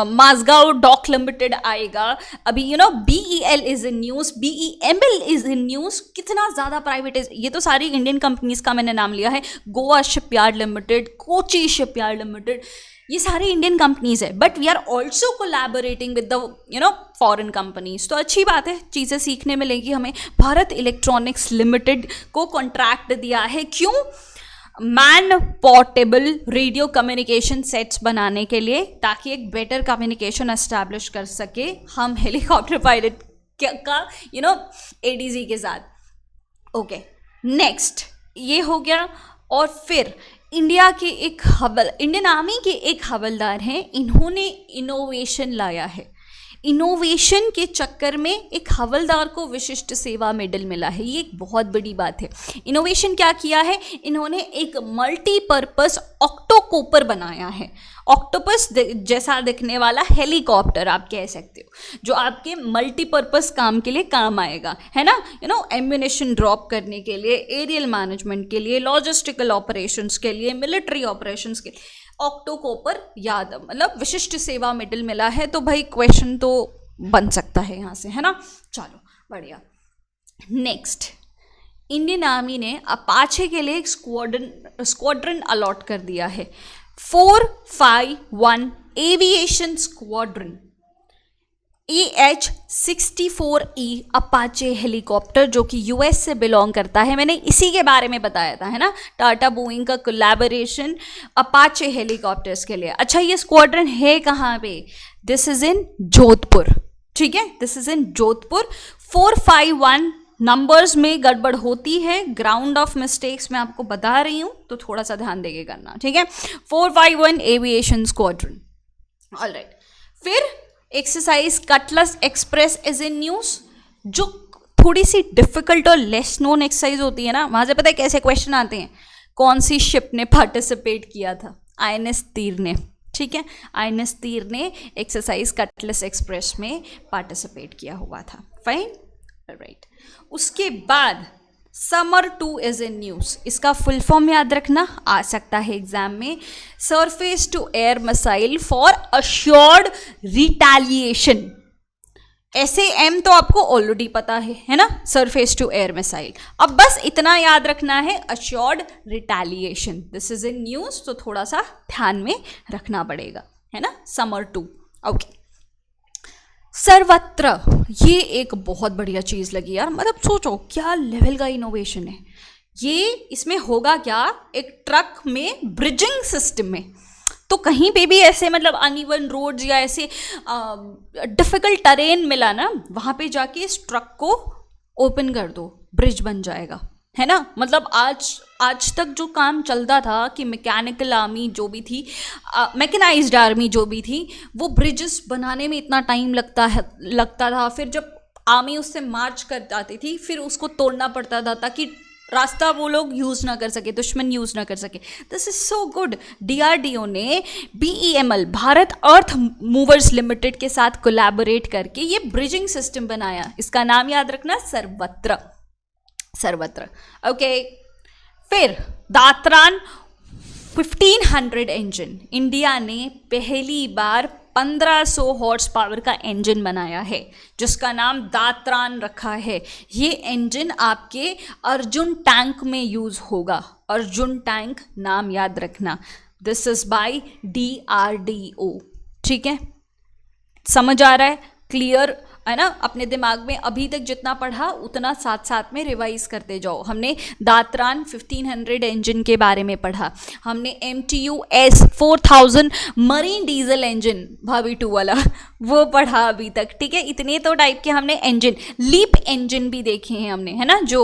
माजगांव डॉक लिमिटेड आएगा, अभी BEL is in news, BEML is in news, कितना ज्यादा प्राइवेट, ये तो सारी इंडियन कंपनीज का मैंने नाम लिया है, Goa shipyard limited, Kochi shipyard limited, ये सारी इंडियन कंपनीज है, but we are also collaborating with the foreign companies, तो अच्छी बात है, चीज़ें सीखने मिलेंगी हमें। भारत इलेक्ट्रॉनिक्स लिमिटेड को कॉन्ट्रैक्ट दिया है, क्यों? Man portable radio communication sets बनाने के लिए, ताकि एक बेटर कम्युनिकेशन एस्टैब्लिश कर सके हम हेलीकॉप्टर पायलट का ADG के साथ। ओके, नेक्स्ट ये हो गया। और फिर इंडियन आर्मी के एक हवलदार हैं, इन्होंने इनोवेशन लाया है, इनोवेशन के चक्कर में एक हवलदार को विशिष्ट सेवा मेडल मिला है, ये एक बहुत बड़ी बात है। इनोवेशन क्या किया है इन्होंने? एक मल्टीपर्पस ऑक्टोकॉपर बनाया है, ऑक्टोपस जैसा दिखने वाला हेलीकॉप्टर आप कह सकते हो, जो आपके मल्टीपर्पस काम के लिए काम आएगा, है ना, एम्यूनेशन ड्रॉप करने के लिए, एरियल मैनेजमेंट के लिए, लॉजिस्टिकल ऑपरेशंस के लिए, मिलिट्री ऑपरेशंस के लिए। ऑक्टोकॉपर याद, मतलब विशिष्ट सेवा मेडल मिला है, तो भाई क्वेश्चन तो बन सकता है यहाँ से, है ना। चलो बढ़िया। नेक्स्ट, इंडियन आर्मी ने अपाचे के लिए एक स्क्वाड्रन अलॉट कर दिया है, 451 aviation squadron, AH-64E Apache helicopter, जो कि US से बिलोंग करता है, मैंने इसी के बारे में बताया था, है ना, टाटा बोइंग का कोलैबोरेशन अपाचे हेलीकॉप्टर्स के लिए। अच्छा, ये स्क्वाड्रन है कहाँ पे? दिस इज इन जोधपुर, ठीक है, this is in Jodhpur. 451 numbers में गड़बड़ होती है, ग्राउंड ऑफ मिस्टेक्स मैं आपको बता रही हूँ, तो थोड़ा सा ध्यान देके करना, ठीक है। 451 एविएशन स्क्वाड्रन, ऑलराइट। फिर exercise cutlass express is in news, जो थोड़ी सी डिफिकल्ट और लेस नोन एक्सरसाइज होती है ना, वहां से पता है कैसे क्वेश्चन आते हैं? कौन सी शिप ने पार्टिसिपेट किया था? INS तीर ने, ठीक है, INS तीर ने एक्सरसाइज कटलस एक्सप्रेस में पार्टिसिपेट किया हुआ था, फाइन, राइट। उसके बाद समर 2 इज इन न्यूज, इसका फुल फॉर्म याद रखना, आ सकता है एग्जाम में, surface to air missile for assured retaliation. SAM तो आपको ऑलरेडी पता है ना, सरफेस टू एयर मिसाइल। अब बस इतना याद रखना है, assured retaliation, this is in news, तो थोड़ा सा ध्यान में रखना पड़ेगा, है ना, समर 2। ओके, सर्वत्र, ये एक बहुत बढ़िया चीज़ लगी यार, मतलब सोचो क्या लेवल का इनोवेशन है ये। इसमें होगा क्या, एक ट्रक में ब्रिजिंग सिस्टम में, तो कहीं पे भी ऐसे मतलब अनइवन रोड्स या ऐसे डिफिकल्ट टेरेन मिला ना, वहाँ पे जाके इस ट्रक को ओपन कर दो, ब्रिज बन जाएगा, है ना। मतलब आज तक जो काम चलता था कि मैकेनिकल आर्मी जो भी थी, मैकेनाइज्ड आर्मी जो भी थी, वो ब्रिजेस बनाने में इतना टाइम लगता था, फिर जब आर्मी उससे मार्च कर जाती थी, फिर उसको तोड़ना पड़ता था ताकि रास्ता वो लोग यूज़ ना कर सके, दुश्मन यूज़ ना कर सके। This is so good. DRDO ने BEML, भारत अर्थ मूवर्स लिमिटेड के साथ कोलैबोरेट करके ये ब्रिजिंग सिस्टम बनाया, इसका नाम याद रखना, सर्वत्र, सर्वत्र। ओके, फिर दात्रान 1500 इंजन, इंडिया ने पहली बार 1500 हॉर्स पावर का इंजन बनाया है, जिसका नाम दात्रान रखा है। ये इंजन आपके अर्जुन टैंक में यूज़ होगा, अर्जुन टैंक नाम याद रखना, दिस इज बाय DRDO, ठीक है, समझ आ रहा है, क्लियर है ना। अपने दिमाग में अभी तक जितना पढ़ा उतना साथ साथ में रिवाइज करते जाओ। हमने दात्रान 1500 इंजन के बारे में पढ़ा, हमने MTU S4000 marine diesel engine भाभी 2 वाला वो पढ़ा अभी तक, ठीक है। इतने तो टाइप के हमने इंजन, लीप इंजन भी देखे हैं हमने, है ना, जो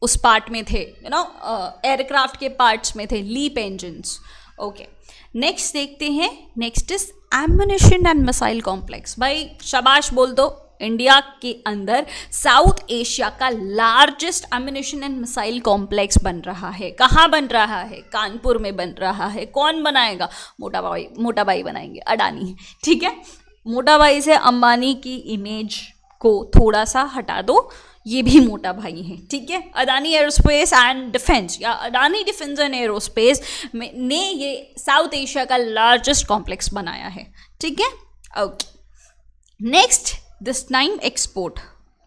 उस पार्ट में थे, एयरक्राफ्ट के पार्ट्स में थे लीप इंजन्स। ओके, नेक्स्ट देखते हैं, next is ammunition and missile complex. भाई शाबाश बोल दो, इंडिया के अंदर साउथ एशिया का largest ammunition and missile complex बन रहा है। कहाँ बन रहा है? कानपुर में बन रहा है। कौन बनाएगा? मोटा भाई बनाएंगे, अडानी, ठीक है। मोटा भाई से अंबानी की इमेज को थोड़ा सा हटा दो, ये भी मोटा भाई है, ठीक है। अदानी एरोस्पेस एंड डिफेंस या अदानी डिफेंस एंड एरोस्पेस ने ये साउथ एशिया का लार्जेस्ट कॉम्प्लेक्स बनाया है, ठीक है। Okay, next this time export.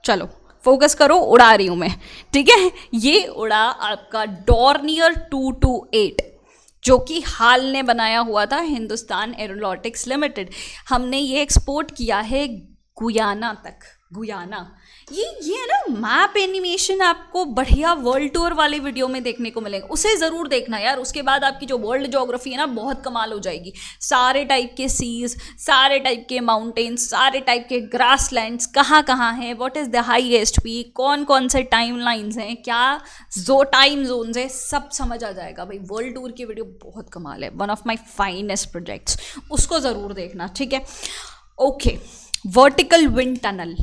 चलो फोकस करो, उड़ा रही हूँ मैं, ठीक है। ये उड़ा आपका डॉर्नियर 228 जो कि हाल ने बनाया हुआ था, हिंदुस्तान एरोनॉटिक्स लिमिटेड। हमने ये एक्सपोर्ट किया है गुयाना तक। गुयाना ये है ना, मैप एनिमेशन आपको बढ़िया वर्ल्ड टूर वाले वीडियो में देखने को मिलेगा, उसे ज़रूर देखना यार। उसके बाद आपकी जो वर्ल्ड ज्योग्राफी है ना, बहुत कमाल हो जाएगी। सारे टाइप के सीज, सारे टाइप के माउंटेन्स, सारे टाइप के ग्रास लैंड्स कहाँ कहाँ हैं, what is the highest peak, कौन कौन से टाइम लाइन्स हैं, क्या टाइम जोन्स है, सब समझ आ जाएगा भाई। वर्ल्ड टूर की वीडियो बहुत कमाल है, one of my finest projects, उसको ज़रूर देखना, ठीक है। Okay, vertical wind tunnel.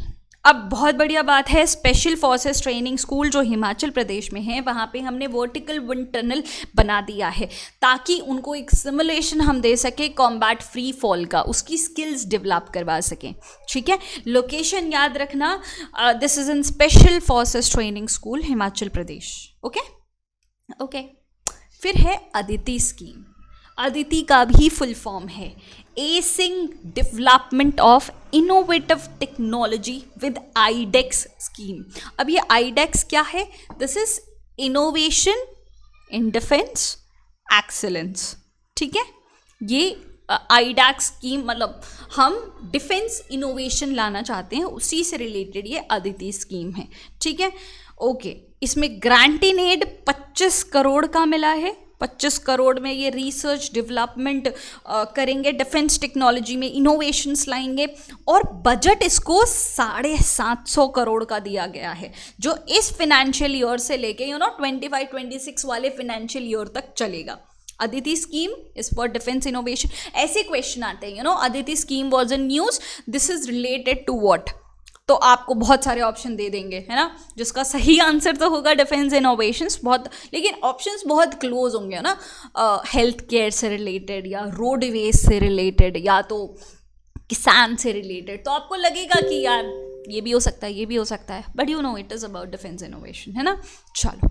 अब बहुत बढ़िया बात है, स्पेशल फोर्सेस ट्रेनिंग स्कूल जो हिमाचल प्रदेश में है, वहाँ पे हमने वर्टिकल विंड टनल बना दिया है ताकि उनको एक सिमुलेशन हम दे सके कॉम्बैट फ्री फॉल का, उसकी स्किल्स डेवलप करवा सकें, ठीक है। लोकेशन याद रखना, this is in special forces training school Himachal Pradesh. Okay okay, फिर है अदिति स्कीम। अदिति का भी फुल फॉर्म है acing development of innovative technology with iDEX scheme. अब ये आईडेक्स क्या है? This is innovation in defence excellence, ठीक है। ये आईडेक्स स्कीम मतलब हम डिफेंस इनोवेशन लाना चाहते हैं, उसी से रिलेटेड ये अदिति स्कीम है, ठीक है। ओके, इसमें ग्रांट इन एड 25 करोड़ का मिला है। 25 करोड़ में ये रिसर्च डेवलपमेंट करेंगे, डिफेंस टेक्नोलॉजी में इनोवेशंस लाएंगे, और बजट इसको 750 करोड़ का दिया गया है, जो इस फाइनेंशियल ईयर से लेके 25-26 वाले फाइनेंशियल ईयर तक चलेगा। Aditi scheme is for defence innovation. ऐसे क्वेश्चन आते हैं, Aditi scheme was in news, this is related to what, तो आपको बहुत सारे ऑप्शन दे देंगे, है ना। जिसका सही आंसर तो होगा डिफेंस इनोवेशंस, बहुत, लेकिन ऑप्शंस बहुत क्लोज होंगे ना, हेल्थ केयर से रिलेटेड या रोडवेज से रिलेटेड या तो किसान से रिलेटेड, तो आपको लगेगा कि यार ये भी हो सकता है, ये भी हो सकता है, but it is about defence innovation, है ना। चलो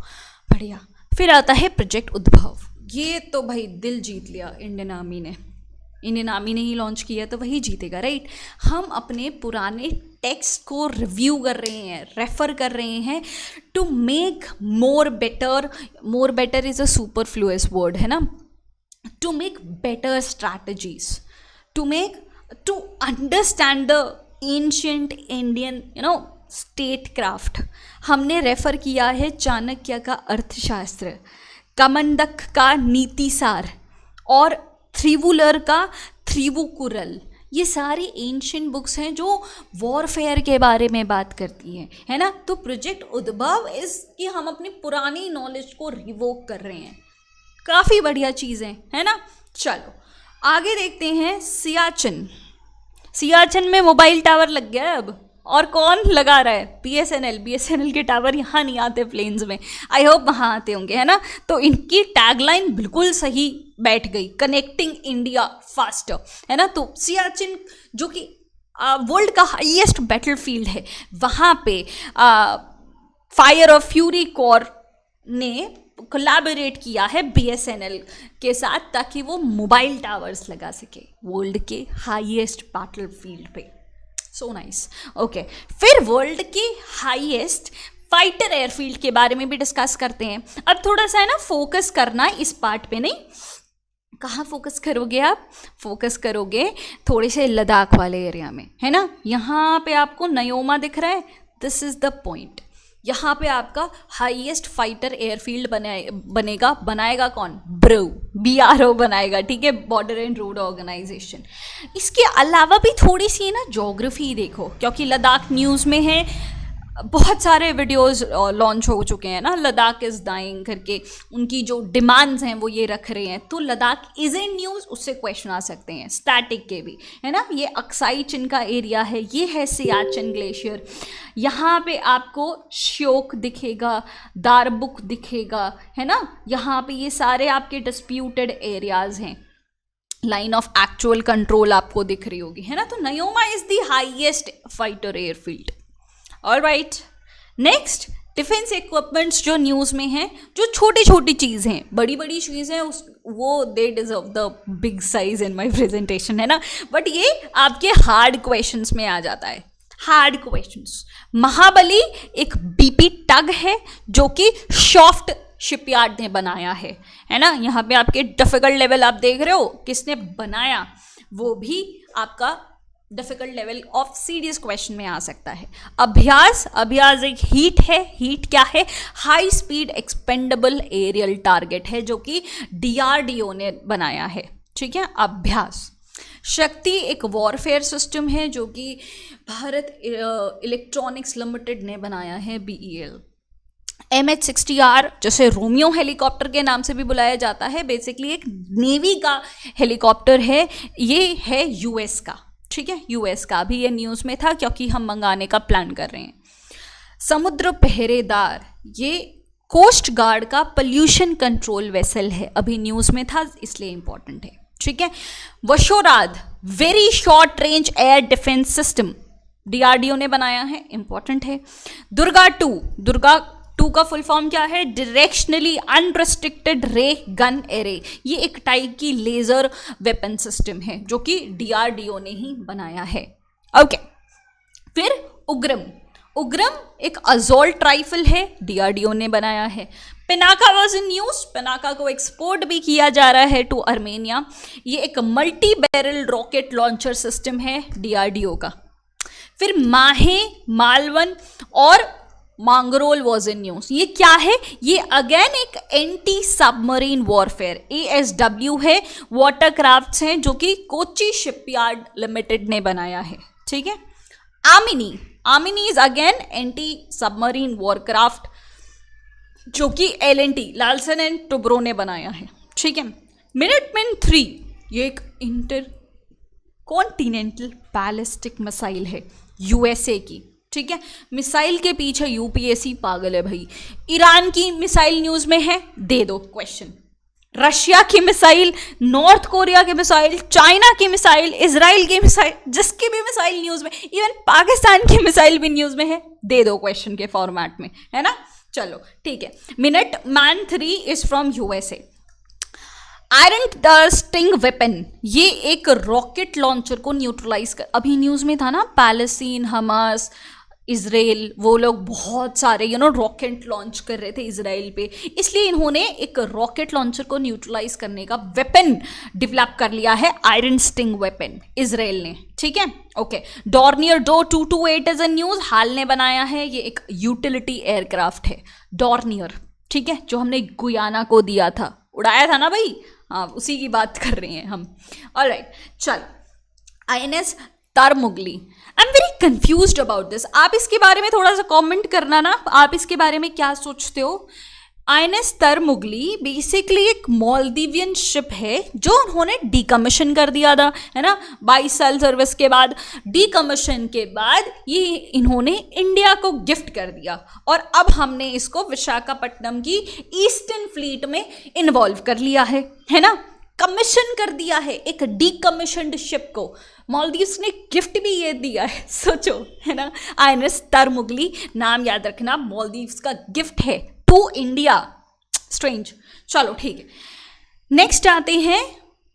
बढ़िया। फिर आता है प्रोजेक्ट उद्भव। ये तो भाई दिल जीत लिया इंडियन आर्मी ने। इंडियन आर्मी ने ही लॉन्च किया तो वही जीतेगा, राइट। हम अपने पुराने टेक्स्ट को रिव्यू कर रहे हैं, रेफर कर रहे हैं to make more better. More better is a superfluous word, है ना। To make better strategies, to understand the ancient Indian state craft. हमने रेफर किया है चाणक्य का अर्थशास्त्र, कमंडक का नीतिसार और थ्रिवुलर का थ्रिवुकुरल। ये सारी एंशिएंट बुक्स हैं जो वॉरफेयर के बारे में बात करती हैं, है ना। तो प्रोजेक्ट उद्भव इस कि हम अपनी पुरानी नॉलेज को रिवोक कर रहे हैं, काफ़ी बढ़िया चीज़ें, है ना। चलो आगे देखते हैं सियाचिन। सियाचिन में मोबाइल टावर लग गया है अब, और कौन लगा रहा है? BSNL के टावर यहाँ नहीं आते प्लेन्स में, आई होप वहाँ आते होंगे, है ना। तो इनकी टैगलाइन बिल्कुल सही बैठ गई, कनेक्टिंग इंडिया फास्टर, है ना। तो सियाचिन जो कि वर्ल्ड का हाईएस्ट बैटलफील्ड है, वहाँ पे फायर ऑफ फ्यूरी कोर ने कोलैबोरेट किया है BSNL के साथ ताकि वो मोबाइल टावर्स लगा सके वर्ल्ड के हाईएस्ट बैटलफील्ड पे। So nice. ओके, फिर वर्ल्ड के हाईएस्ट फाइटर एयरफील्ड के बारे में भी डिस्कस करते हैं। अब थोड़ा सा है ना फोकस करना इस पार्ट पे, नहीं कहाँ फोकस करोगे आप? फोकस करोगे थोड़े से लद्दाख वाले एरिया में, है ना। यहाँ पे आपको नयोमा दिख रहा है, दिस इज द पॉइंट। यहाँ पे आपका हाईएस्ट फाइटर एयरफील्ड बनाएगा कौन? BRO बनाएगा, ठीक है, बॉर्डर एंड रोड ऑर्गेनाइजेशन। इसके अलावा भी थोड़ी सी ना ज्योग्राफी देखो, क्योंकि लद्दाख न्यूज़ में है, बहुत सारे वीडियोस लॉन्च हो चुके हैं ना, लद्दाख इज़ डाइंग करके, उनकी जो डिमांड्स हैं वो ये रख रहे हैं। तो लद्दाख इज़ इन न्यूज़, उससे क्वेश्चन आ सकते हैं स्टैटिक के भी, है ना। ये अक्साई चिन का एरिया है, ये है सियाचिन ग्लेशियर। यहाँ पे आपको श्योक दिखेगा, दारबुक दिखेगा, है ना। यहाँ पे ये सारे आपके डिस्प्यूटेड एरियाज हैं, लाइन ऑफ एक्चुअल कंट्रोल आपको दिख रही होगी, है ना। तो Nyoma is the highest fighter airfield. All right, next, defence equipments जो न्यूज़ में हैं, जो छोटी छोटी चीज़ हैं, बड़ी बड़ी चीज़ें उस वो they deserve the big size in my presentation, है ना, बट ये आपके हार्ड क्वेश्चंस में आ जाता है। हार्ड क्वेश्चंस, महाबली एक बीपी टग है जो कि सॉफ्ट शिपयार्ड ने बनाया है ना। यहाँ पे आपके डिफिकल्ट लेवल आप देख रहे हो, किसने बनाया, वो भी आपका difficult level of serious question में आ सकता है। अभ्यास, अभ्यास एक हीट है। हीट क्या है? High speed expendable aerial target है जो कि डीआरडीओ ने बनाया है, ठीक है। अभ्यास। शक्ति एक वॉरफेयर सिस्टम है जो कि भारत इलेक्ट्रॉनिक्स लिमिटेड ने बनाया है, BEL। MH-60R जैसे रोमियो हेलीकॉप्टर के नाम से भी बुलाया जाता है, बेसिकली एक नेवी का हेलीकॉप्टर है, ये है US का, ठीक है, US का। अभी ये न्यूज़ में था क्योंकि हम मंगाने का प्लान कर रहे हैं। समुद्र पहरेदार, ये कोस्ट गार्ड का पोल्यूशन कंट्रोल वेसल है, अभी न्यूज़ में था इसलिए इंपॉर्टेंट है, ठीक है। VSHORAD, very short range air defence system, DRDO ने बनाया है, इंपॉर्टेंट है। दुर्गा 2, दुर्गा 2 का फुल फॉर्म क्या है? डायरेक्शनली अनरिस्ट्रिक्टेड रे गन एरे, ये एक टाइप की लेजर वेपन सिस्टम है जो कि DRDO ने ही बनाया है, ओके। फिर उग्रम, उग्रम एक असॉल्ट राइफल है, DRDO ने बनाया है। Pinaka was in news, Pinaka को एक्सपोर्ट भी किया जा रहा है टू आर्मेनिया, ये एक multi barrel rocket launcher system है DRDO का। फिर माहे, मालवन और मांगरोल वॉज इन न्यूज, ये क्या है? ये अगेन एक एंटी सबमरीन वॉरफेयर ASW है, वाटरक्राफ्ट्स हैं जो कि कोची शिपयार्ड लिमिटेड ने बनाया है, ठीक है। Amini, Amini is again anti submarine warcraft जो कि LNT लार्सन एंड टुब्रो ने बनाया है, ठीक है। मिनटमैन 3, ये एक इंटर कॉन्टिनेंटल बैलिस्टिक मिसाइल है USA की, ठीक है। मिसाइल के पीछे UPSC पागल है भाई। ईरान की मिसाइल न्यूज में है, दे दो क्वेश्चन। रशिया की मिसाइल, नॉर्थ कोरिया की मिसाइल, चाइना की मिसाइल, इजराइल की मिसाइल, जिसकी भी मिसाइल न्यूज में, इवन पाकिस्तान की मिसाइल भी न्यूज में है, दे दो क्वेश्चन के फॉर्मेट में, है ना। चलो ठीक है। Minute man 3 is from USA। Iron the sting weapon, ये एक रॉकेट लॉन्चर को न्यूट्रलाइज कर, अभी न्यूज में था ना, पैलेस्टीन, हमास, इजराइल, वो लोग बहुत सारे रॉकेट लॉन्च कर रहे थे इजराइल पे, इसलिए इन्होंने एक रॉकेट लॉन्चर को न्यूट्रलाइज करने का वेपन डेवलप कर लिया है, आयरन स्टिंग वेपन, इजराइल ने, ठीक है, okay. Dornier Do 228 is a news, HAL ने बनाया है, ये एक यूटिलिटी एयरक्राफ्ट है डॉर्नियर, ठीक है, जो हमने गुयाना को दिया था, उड़ाया था ना भाई, हाँ उसी की बात कर रहे हैं हम। ऑलराइट, चल। INS Tarmugli, I am very confused about this, आप इसके बारे में थोड़ा सा कमेंट करना ना, आप इसके बारे में क्या सोचते हो। INS तरमुगली बेसिकली एक मालदीवियन शिप है जो उन्होंने डीकमीशन कर दिया था, है ना, 22 साल सर्विस के बाद। डीकमीशन के बाद ये इन्होंने इंडिया को गिफ्ट कर दिया और अब हमने इसको विशाखापट्टनम की ईस्टर्न फ्लीट में इन्वॉल्व कर लिया है ना, कमीशन कर दिया है एक डीकमीशन्ड शिप को, मालदीव्स ने गिफ्ट भी ये दिया है, सोचो, है ना। INS तरमुगली, नाम याद रखना, मालदीव्स का गिफ्ट है टू इंडिया, स्ट्रेंज। चलो ठीक है, नेक्स्ट आते हैं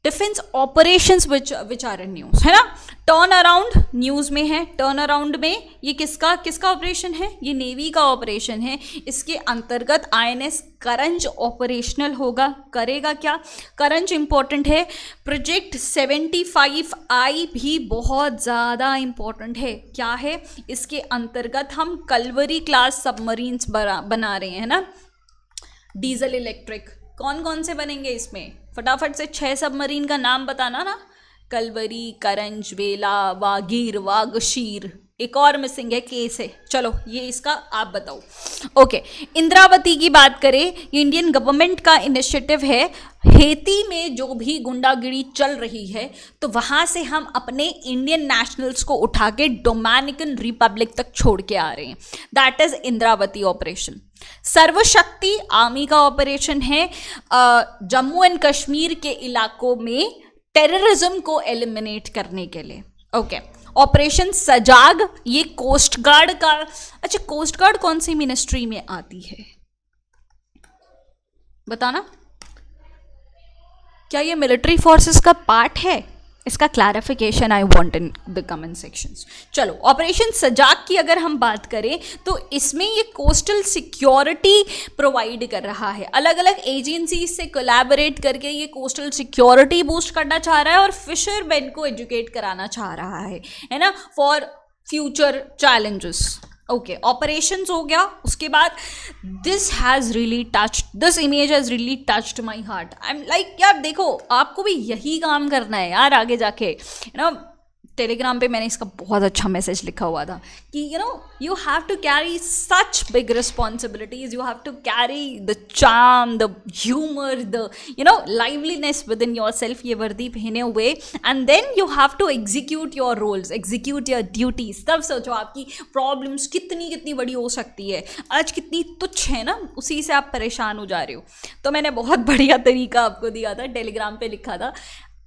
defence operations which are in news, है ना। टर्न अराउंड न्यूज में है, टर्न अराउंड में ये किसका ऑपरेशन है? ये नेवी का ऑपरेशन है, इसके अंतर्गत INS करंज ऑपरेशनल होगा। करेगा क्या? करंज इंपॉर्टेंट है। प्रोजेक्ट 75I भी बहुत ज़्यादा इंपॉर्टेंट है। क्या है? इसके अंतर्गत हम कलवरी क्लास सबमरीन्स बना रहे हैं ना, डीजल इलेक्ट्रिक। कौन कौन से बनेंगे इसमें? फटाफट से 6 सबमरीन का नाम बताना ना, कलवरी, करंज, वेला, वागीर, वागशीर, एक और मिसिंग है, केस है। चलो ये इसका आप बताओ। ओके, इंद्रावती की बात करें, ये इंडियन गवर्नमेंट का इनिशिएटिव है। हेती में जो भी गुंडागिरी चल रही है तो वहाँ से हम अपने इंडियन नेशनल्स को उठा के डोमिनिकन रिपब्लिक तक छोड़ के आ रहे हैं, that is Indravati operation. Sarvashakti army का ऑपरेशन है, जम्मू एंड कश्मीर के इलाकों में टेररिज्म को एलिमिनेट करने के लिए। ओके, ऑपरेशन सजाग, ये कोस्ट गार्ड का, अच्छा कोस्ट गार्ड कौन सी मिनिस्ट्री में आती है बताना, क्या ये मिलिट्री फोर्सेस का पार्ट है? इसका clarification I want in the comment sections. चलो, ऑपरेशन सजाग की अगर हम बात करें तो इसमें ये कोस्टल सिक्योरिटी प्रोवाइड कर रहा है, अलग अलग एजेंसी से कोलैबोरेट करके ये कोस्टल सिक्योरिटी बूस्ट करना चाह रहा है और फिशरमैन को एजुकेट कराना चाह रहा है ना, for future challenges. Okay, operations हो गया। उसके बाद this has really touched, this image has really touched my heart. I am like यार देखो, आपको भी यही काम करना है यार आगे जाके, यू नो। टेलीग्राम पे मैंने इसका बहुत अच्छा मैसेज लिखा हुआ था कि you know you have to carry such big responsibilities, you have to carry the charm, the humour, the you know liveliness with in your self, ये वर्दी पहने हुए, and then you have to execute your roles, execute your duties. तब सोचो आपकी problems कितनी कितनी बड़ी हो सकती है, आज कितनी तुच्छ है ना, उसी से आप परेशान हो जा रहे हो। तो मैंने बहुत बढ़िया तरीका आपको दिया था, टेलीग्राम पे लिखा था,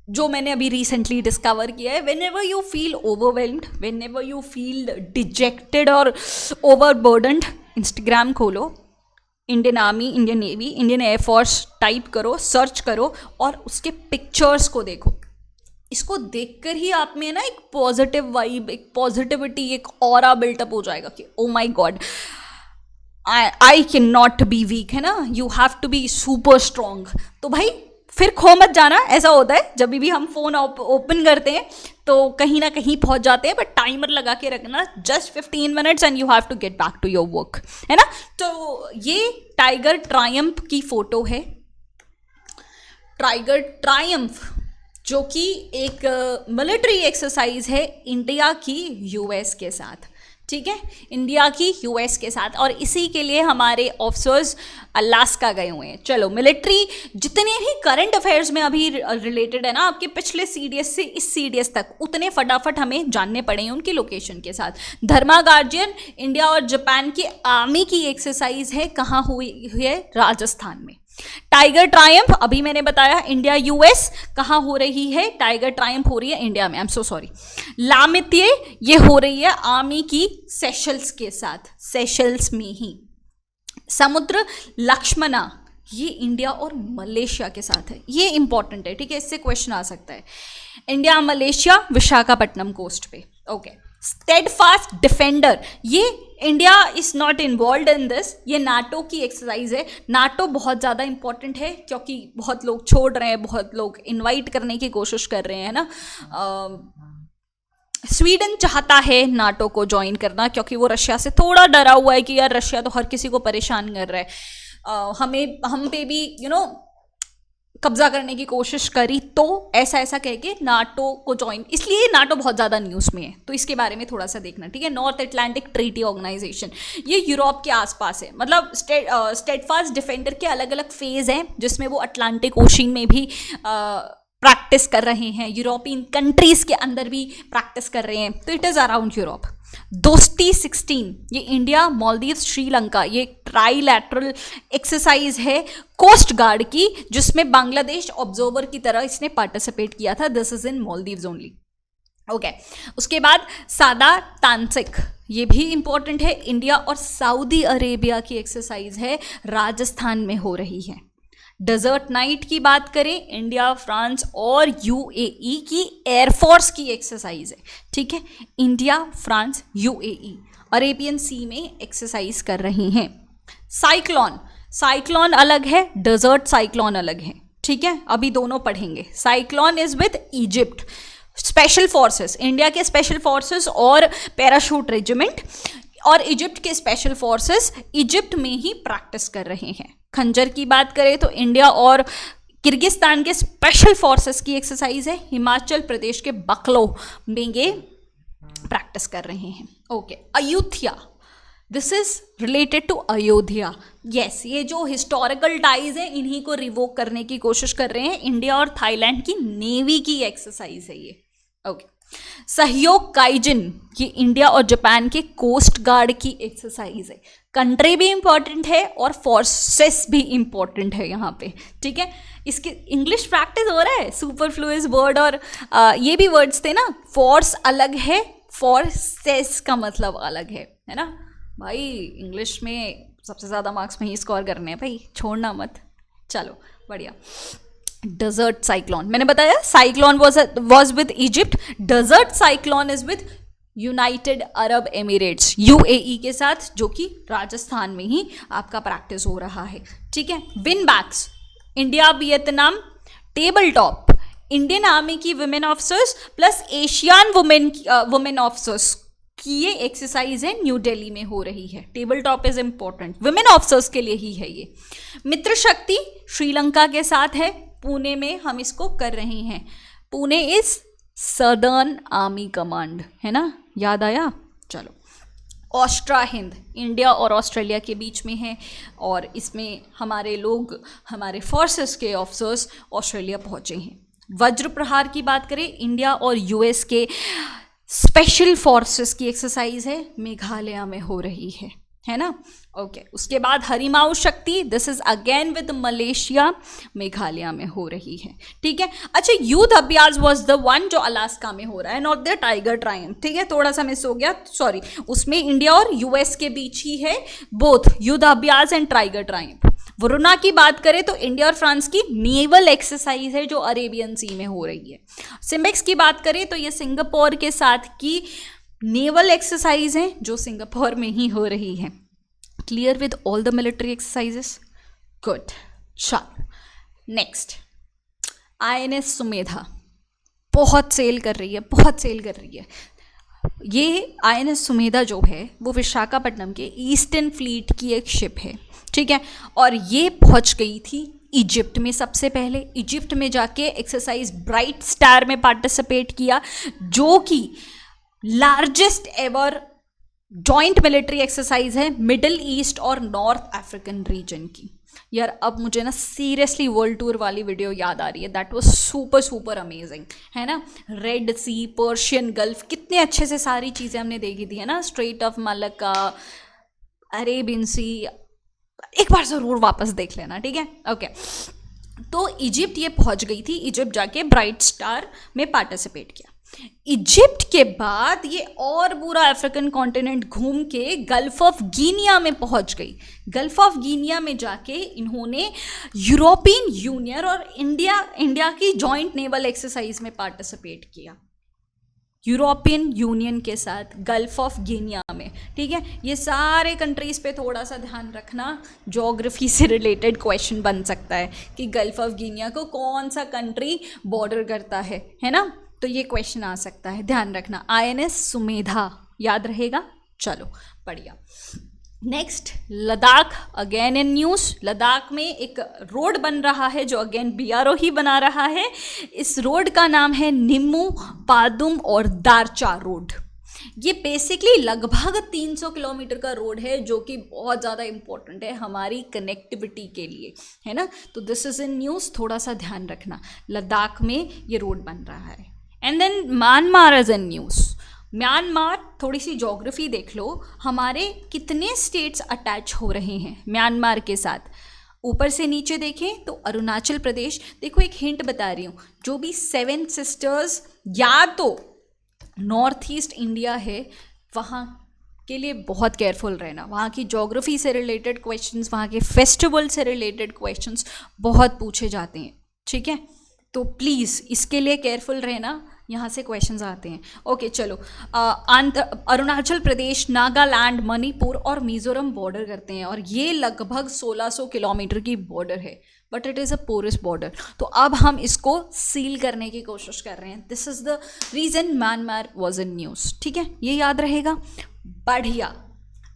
जो मैंने अभी रिसेंटली डिस्कवर किया है। When ever you feel overwhelmed, when ever you feel dejected और ओवरबर्डन्ड, इंस्टाग्राम खोलो, Indian army, Indian navy, Indian air force type करो, सर्च करो और उसके पिक्चर्स को देखो। इसको देखकर ही आप में ना एक पॉजिटिव वाइब, एक पॉजिटिविटी, एक ऑरा बिल्टअप हो जाएगा कि oh my God, I can not be weak, है ना, you have to be super strong. तो भाई फिर खो मत जाना। ऐसा होता है जब भी हम फोन ओपन करते हैं तो कहीं ना कहीं पहुंच जाते हैं, बट टाइमर लगा के रखना, just 15 minutes and you have to get back to your work, है ना। तो ये टाइगर ट्रायम्फ की फोटो है, टाइगर ट्रायम्फ, जो कि एक मिलिट्री एक्सरसाइज है इंडिया की यूएस के साथ, ठीक है, इंडिया की यूएस के साथ, और इसी के लिए हमारे ऑफिसर्स अलास्का गए हुए हैं। चलो, मिलिट्री जितने ही करंट अफेयर्स में अभी रिलेटेड है ना, आपके पिछले सीडीएस से इस सीडीएस तक, उतने फटाफट हमें जानने पड़े हैं उनकी लोकेशन के साथ। धर्मा गार्जियन, इंडिया और जापान की आर्मी की एक्सरसाइज है, कहाँ हुई है? राजस्थान में। टाइगर ट्रायम्फ अभी मैंने बताया, इंडिया यूएस, कहाँ हो रही है? टाइगर ट्रायम्फ हो रही है इंडिया में, आई एम सो सॉरी। लामित्ये, ये हो रही है आर्मी की सेशल्स के साथ, सेशल्स में ही। समुद्र लक्ष्मणा, ये इंडिया और मलेशिया के साथ है, ये इंपॉर्टेंट है, ठीक है, इससे क्वेश्चन आ सकता है। इंडिया मलेशिया, विशाखापट्टनम कोस्ट पे। ओके, स्टेडफास्ट डिफेंडर, ये India is not involve in this, ये नाटो की एक्सरसाइज है। नाटो बहुत ज़्यादा इंपॉर्टेंट है क्योंकि बहुत लोग छोड़ रहे हैं, बहुत लोग इनवाइट करने की कोशिश कर रहे हैं ना। स्वीडन चाहता है नाटो को ज्वाइन करना क्योंकि वो रशिया से थोड़ा डरा हुआ है कि यार रशिया तो हर किसी को परेशान कर रहा है, हम पे भी यू नो कब्जा करने की कोशिश करी, तो ऐसा कह के नाटो को ज्वाइन, इसलिए नाटो बहुत ज़्यादा न्यूज़ में है, तो इसके बारे में थोड़ा सा देखना, ठीक है। नॉर्थ अटलांटिक ट्रीटी ऑर्गेनाइजेशन, ये यूरोप के आसपास है, मतलब स्टेडफास्ट डिफेंडर के अलग अलग फेज हैं जिसमें वो अटलांटिक ओशन में भी प्रैक्टिस कर रहे हैं, यूरोपियन कंट्रीज के अंदर भी प्रैक्टिस कर रहे हैं, तो इट इज़ अराउंड यूरोप। दोस्ती 16, ये इंडिया, मालदीव, श्रीलंका, ये ट्राईलैटरल एक्सरसाइज है कोस्ट गार्ड की, जिसमें बांग्लादेश ऑब्जर्वर की तरह इसने पार्टिसिपेट किया था। This is in Maldives only. Okay, उसके बाद सादा तांत्रिक, ये भी इंपॉर्टेंट है, इंडिया और सऊदी अरेबिया की एक्सरसाइज है, राजस्थान में हो रही है। डेजर्ट नाइट की बात करें, इंडिया, फ्रांस और यूएई की एयरफोर्स की एक्सरसाइज है, ठीक है, इंडिया, फ्रांस, यूएई अरेबियन सी में एक्सरसाइज कर रही हैं। साइक्लोन अलग है, डेजर्ट साइक्लोन अलग है, ठीक है, अभी दोनों पढ़ेंगे। Cyclone is with Egypt, special forces, India के स्पेशल फोर्सेस और पैराशूट रेजिमेंट और इजिप्ट के स्पेशल फोर्सेस इजिप्ट में ही प्रैक्टिस कर रहे हैं। खंजर की बात करें तो इंडिया और किर्गिस्तान के स्पेशल फोर्सेस की एक्सरसाइज है, हिमाचल प्रदेश के बकलो में ये प्रैक्टिस कर रहे हैं। Okay, Ayodhya, this is related to Ayodhya. Yes, ये जो हिस्टोरिकल टाइज है इन्हीं को रिवोक करने की कोशिश कर रहे हैं, इंडिया और थाईलैंड की नेवी की एक्सरसाइज है ये। ओके, सहयोग काइजिन, ये इंडिया और जापान के कोस्ट गार्ड की एक्सरसाइज है। कंट्री भी इंपॉर्टेंट है और फोर्सेस भी इंपॉर्टेंट है यहाँ पे, ठीक है। इसके इंग्लिश प्रैक्टिस हो रहा है, सुपरफ्लूइस वर्ड और ये भी वर्ड्स थे ना, फोर्स अलग है, फोर्सेस का मतलब अलग है ना भाई। इंग्लिश में सबसे ज़्यादा मार्क्स में ही स्कोर करने हैं भाई, छोड़ना मत। चलो बढ़िया। डेजर्ट साइक्लोन, मैंने बताया cyclone was with Egypt, desert cyclone is with United Arab Emirates, UAE के साथ, जो कि राजस्थान में ही आपका प्रैक्टिस हो रहा है। ठीक है। VINBAX, India Vietnam table top, Indian army की women officers plus Asian women officers की ये एक्सरसाइज है, न्यू दिल्ली में हो रही है। Table top is important, women officers के लिए ही है ये। मित्र शक्ति श्रीलंका के साथ है, पुणे में हम इसको कर रहे हैं। Pune is southern army command, है ना, याद आया। चलो, ऑस्ट्रा हिंद इंडिया और ऑस्ट्रेलिया के बीच में है, और इसमें हमारे लोग, हमारे फोर्सेस के ऑफिसर्स ऑस्ट्रेलिया पहुंचे हैं। वज्र प्रहार की बात करें, इंडिया और यूएस के स्पेशल फोर्सेस की एक्सरसाइज है, मेघालय में हो रही है ना। ओके, उसके बाद हरिमाऊ शक्ति, this is again with Malaysia, Meghalaya में हो रही है। ठीक है। अच्छा, युद्ध अभ्यास वाज द वन जो अलास्का में हो रहा है, नॉट द टाइगर ट्रायम्फ। ठीक है, थोड़ा सा मिस हो गया, सॉरी। उसमें इंडिया और यूएस के बीच ही है, बोथ युद्ध अभ्यास एंड टाइगर ट्रायम्फ। वरुणा की बात करें तो इंडिया और फ्रांस की नेवल एक्सरसाइज है जो अरेबियन सी में हो रही है। सिम्बेक्स की बात करें तो ये सिंगापुर के साथ की नेवल एक्सरसाइज है जो सिंगापुर में ही हो रही है। Clear with all the military exercises? Good. चलो नेक्स्ट, आईएनएस सुमेधा बहुत सेल कर रही है, बहुत सेल कर रही है। ये आईएनएस सुमेधा जो है वो विशाखापट्टनम के ईस्टर्न फ्लीट की एक शिप है। ठीक है, और ये पहुंच गई थी इजिप्ट में। सबसे पहले इजिप्ट में जाके एक्सरसाइज ब्राइट स्टार में पार्टिसिपेट किया, जो कि largest ever joint military exercise है मिडिल ईस्ट और नॉर्थ अफ्रीकन रीजन की। यार अब मुझे ना सीरियसली वर्ल्ड टूर वाली वीडियो याद आ रही है, that was super super amazing, है ना। रेड सी, पर्शियन गल्फ, कितने अच्छे से सारी चीज़ें हमने देखी थी, है ना। स्ट्रेट ऑफ मलक्का, अरेबियन सी, एक बार ज़रूर वापस देख लेना। ठीक है, ओके। तो इजिप्ट ये पहुंच गई थी, इजिप्ट जाके ब्राइट स्टार में पार्टिसिपेट किया। इजिप्ट के बाद ये और पूरा अफ्रीकन कॉन्टिनेंट घूम के गल्फ ऑफ गिनिया में पहुंच गई। गल्फ ऑफ गिनिया में जाके इन्होंने यूरोपियन यूनियन और इंडिया की जॉइंट नेवल एक्सरसाइज में पार्टिसिपेट किया, यूरोपियन यूनियन के साथ गल्फ ऑफ गिनिया में। ठीक है, ये सारे कंट्रीज़ पे थोड़ा सा ध्यान रखना, ज्योग्राफी से रिलेटेड क्वेश्चन बन सकता है कि गल्फ ऑफ गिनिया को कौन सा कंट्री बॉर्डर करता है ना। तो ये क्वेश्चन आ सकता है, ध्यान रखना। आईएनएस सुमेधा याद रहेगा। चलो बढ़िया। Next, Ladakh again in news. Ladakh में एक रोड बन रहा है जो अगेन बीआरओ ही बना रहा है। इस रोड का नाम है निम्मू पादुम और दारचा रोड। ये बेसिकली लगभग 300 किलोमीटर का रोड है जो कि बहुत ज़्यादा इम्पोर्टेंट है हमारी कनेक्टिविटी के लिए, है ना। तो दिस इज़ इन न्यूज़, थोड़ा सा ध्यान रखना। लद्दाख में ये रोड बन रहा है। And then Myanmar is in news. Myanmar, थोड़ी सी ज्योग्राफी देख लो, हमारे कितने स्टेट्स अटैच हो रहे हैं म्यांमार के साथ। ऊपर से नीचे देखें तो अरुणाचल प्रदेश, देखो एक हिंट बता रही हूँ, जो भी 7 सिस्टर्स या तो नॉर्थ ईस्ट इंडिया है, वहाँ के लिए बहुत केयरफुल रहना। वहाँ की ज्योग्राफी से रिलेटेड क्वेश्चंस, वहाँ के फेस्टिवल से रिलेटेड क्वेश्चंस बहुत पूछे जाते हैं। ठीक है, तो प्लीज़ इसके लिए केयरफुल रहना, यहाँ से क्वेश्चंस आते हैं। ओके चलो, अरुणाचल प्रदेश, नागालैंड, मणिपुर और मिजोरम बॉर्डर करते हैं, और ये लगभग 1600 किलोमीटर की बॉर्डर है, but it is a porous border. तो अब हम इसको सील करने की कोशिश कर रहे हैं। This is the reason Myanmar was in news. ठीक है, ये याद रहेगा। बढ़िया।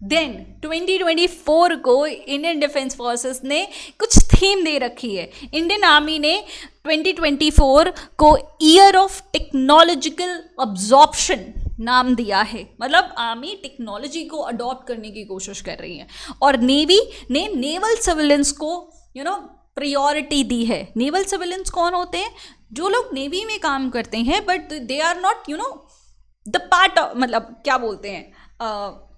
देन 2024 को इंडियन डिफेंस फोर्सेस ने कुछ थीम दे रखी है। इंडियन आर्मी ने 2024 को ईयर ऑफ टेक्नोलॉजिकल अब्जॉर्प्शन नाम दिया है। मतलब आर्मी टेक्नोलॉजी को अडॉप्ट करने की कोशिश कर रही है, और नेवी ने नेवल सिविलियंस को प्रायोरिटी दी है। नेवल सिविलियंस कौन होते हैं? जो लोग नेवी में काम करते हैं but they are not the part, मतलब क्या बोलते हैं,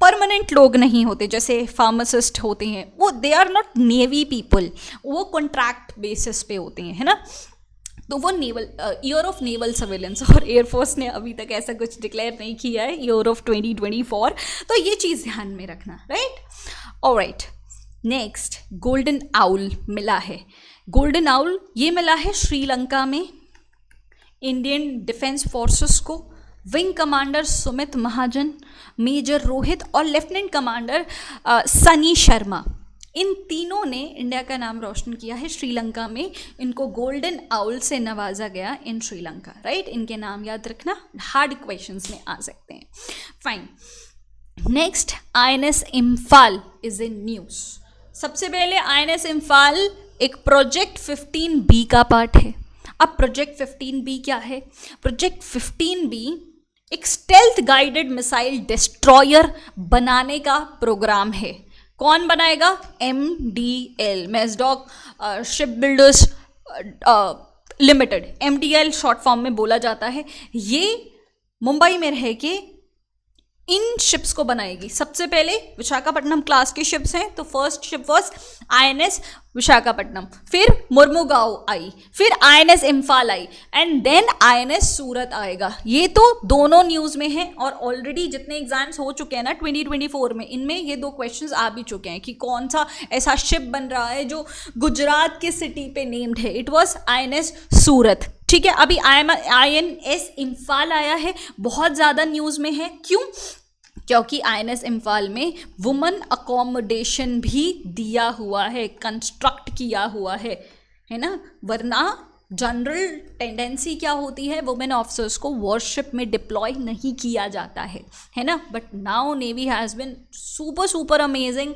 परमानेंट लोग नहीं होते, जैसे फार्मासिस्ट होते हैं, वो they are not navy people, वो कॉन्ट्रैक्ट बेसिस पे होते हैं, है ना। तो वो naval year of naval surveillance, और एयरफोर्स ने अभी तक ऐसा कुछ डिक्लेयर नहीं किया है, ईयर ऑफ 2024, तो ये चीज़ ध्यान में रखना, right. Alright, next golden owl मिला है। गोल्डन आउल ये मिला है श्रीलंका में इंडियन डिफेंस फोर्सेस को। विंग कमांडर सुमित महाजन, मेजर रोहित और लेफ्टिनेंट कमांडर सनी शर्मा, इन तीनों ने इंडिया का नाम रोशन किया है श्रीलंका में। इनको गोल्डन आउल से नवाजा गया इन श्रीलंका, राइट। इनके नाम याद रखना, हार्ड क्वेश्चंस में आ सकते हैं। Fine, next INS Imphal is in news. सबसे पहले INS इम्फाल एक प्रोजेक्ट 15B का पार्ट है। अब प्रोजेक्ट 15B क्या है? प्रोजेक्ट 15B एक स्टेल्थ गाइडेड मिसाइल डिस्ट्रॉयर बनाने का प्रोग्राम है। कौन बनाएगा? MDL, मैसडॉक shipbuilders limited, MDL short form में बोला जाता है। ये मुंबई में रह के इन शिप्स को बनाएगी। सबसे पहले विशाखापट्टनम क्लास की शिप्स हैं, तो first ship was INS Visakhapatnam, फिर मुर्मुगांव आई, फिर INS इम्फाल आई, एंड देन INS सूरत आएगा। ये तो दोनों न्यूज़ में है, और ऑलरेडी जितने एग्जाम्स हो चुके हैं ना 2024 में, इनमें ये 2 क्वेश्चंस आ भी चुके हैं कि कौन सा ऐसा शिप बन रहा है जो गुजरात के सिटी पे नेम्ड है। इट वॉज INS सूरत, ठीक है। अभी INS इम्फाल आया है, बहुत ज़्यादा न्यूज़ में है। क्यों? क्योंकि INS इम्फाल में वुमेन अकोमोडेशन भी दिया हुआ है, कंस्ट्रक्ट किया हुआ है ना। वरना जनरल टेंडेंसी क्या होती है, वुमेन ऑफिसर्स को वॉरशिप में डिप्लॉय नहीं किया जाता है ना। But now navy has been super amazing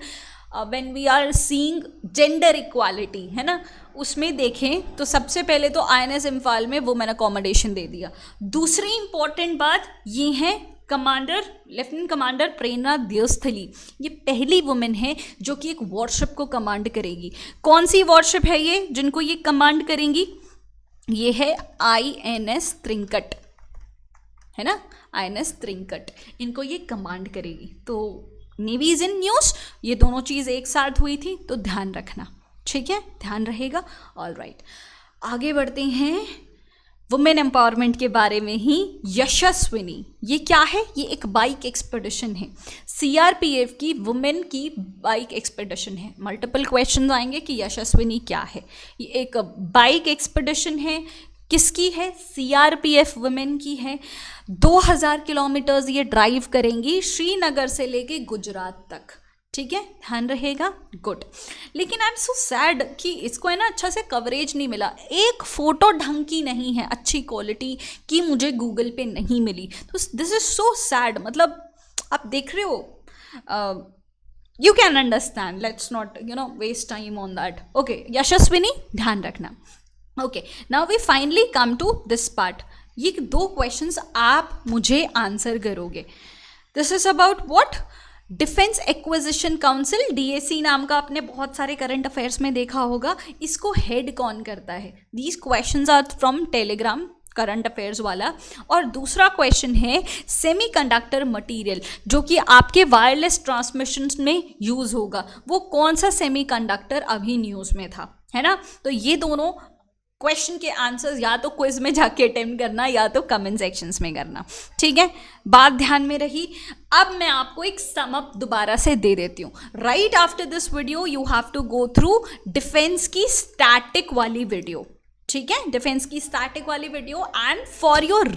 when we are seeing gender equality, है ना। उसमें देखें तो सबसे पहले तो INS इम्फाल में वुमेन अकोमोडेशन दे दिया। दूसरी इंपॉर्टेंट बात ये है, कमांडर लेफ्टिनेंट कमांडर प्रेरणा देवस्थली, ये पहली वुमेन है जो कि एक वॉरशिप को कमांड करेगी। कौन सी वॉरशिप है ये जिनको ये कमांड करेंगी? ये है INS त्रिंकट, है ना, INS त्रिंकट, इनको ये कमांड करेगी। तो नेवी इज इन न्यूज़, ये दोनों चीज़ एक साथ हुई थी, तो ध्यान रखना, ठीक है, ध्यान रहेगा। ऑलराइट, आगे बढ़ते हैं वुमेन एम्पावरमेंट के बारे में ही। यशस्विनी, ये क्या है? ये एक बाइक एक्सपेडिशन है, CRPF की वुमेन की बाइक एक्सपेडिशन है। मल्टीपल क्वेश्चन आएंगे कि यशस्विनी क्या है। ये एक बाइक एक्सपेडिशन है, किसकी है? CRPF वुमेन की है। 2000 किलोमीटर्स ये ड्राइव करेंगी श्रीनगर से लेके गुजरात तक, ठीक है, ध्यान रहेगा। गुड, लेकिन आई एम सो सैड कि इसको है ना अच्छा से कवरेज नहीं मिला। एक फ़ोटो ढंग की नहीं है, अच्छी क्वालिटी की मुझे गूगल पे नहीं मिली, तो दिस इज़ सो सैड। मतलब आप देख रहे हो, you can understand, let's not waste time on that. Okay, Yashaswini ध्यान रखना। Okay, now we finally come to this part. ये 2 क्वेश्चंस आप मुझे आंसर करोगे। This is about what? Defence acquisition council, DAC नाम का आपने बहुत सारे करंट अफेयर्स में देखा होगा। इसको हेड कौन करता है? These questions are from telegram current affairs वाला। और दूसरा क्वेश्चन है सेमीकंडक्टर मटेरियल, जो कि आपके वायरलेस ट्रांसमिशन में यूज़ होगा। वो कौन सा सेमीकंडक्टर अभी न्यूज़ में था, है ना। तो ये दोनों क्वेश्चन के आंसर्स या तो क्विज में जाके अटेम्प्ट करना या तो कमेंट सेक्शंस में करना, ठीक है। बात ध्यान में रही। अब मैं आपको एक सम अप दोबारा से दे देती हूँ। Right after this video you have to go through defence की स्टैटिक वाली वीडियो, ठीक है, डिफेंस की स्टैटिक वाली video. And for your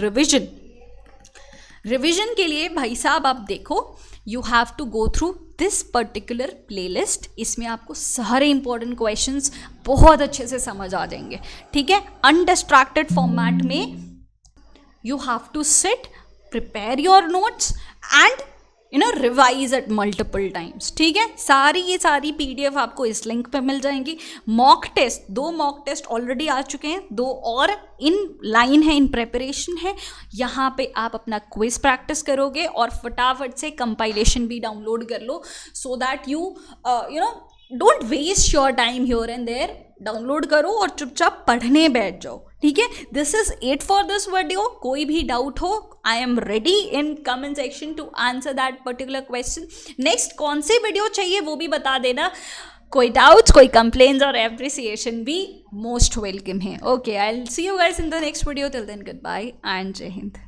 revision के लिए भाई साहब आप देखो, you have to go through this particular playlist. इसमें आपको सारे इंपॉर्टेंट क्वेश्चंस बहुत अच्छे से समझ आ जाएंगे, ठीक है। अनडिस्ट्रैक्टेड फॉर्मेट में you have to sit, prepare your notes and revise at multiple times, ठीक है। ये सारी PDF आपको इस लिंक पे मिल जाएंगी। Mock test, 2 mock test already आ चुके हैं, 2 और इन लाइन है, इन प्रेपरेशन है। यहाँ पे आप अपना क्विज प्रैक्टिस करोगे और फटाफट से कंपाइलेशन भी डाउनलोड कर लो, so that you don't waste your time here and there. Download करो और चुपचाप पढ़ने बैठ जाओ, ठीक है। This is it for this video. कोई भी डाउट हो, I am ready in comment section to answer that particular question. Next कौन सी वीडियो चाहिए वो भी बता देना। कोई डाउट्स, कोई कंप्लेन्स और एप्रिसिएशन भी मोस्ट वेलकम है। Okay, I will see you guys in the next video. Till then good bye and जय हिंद।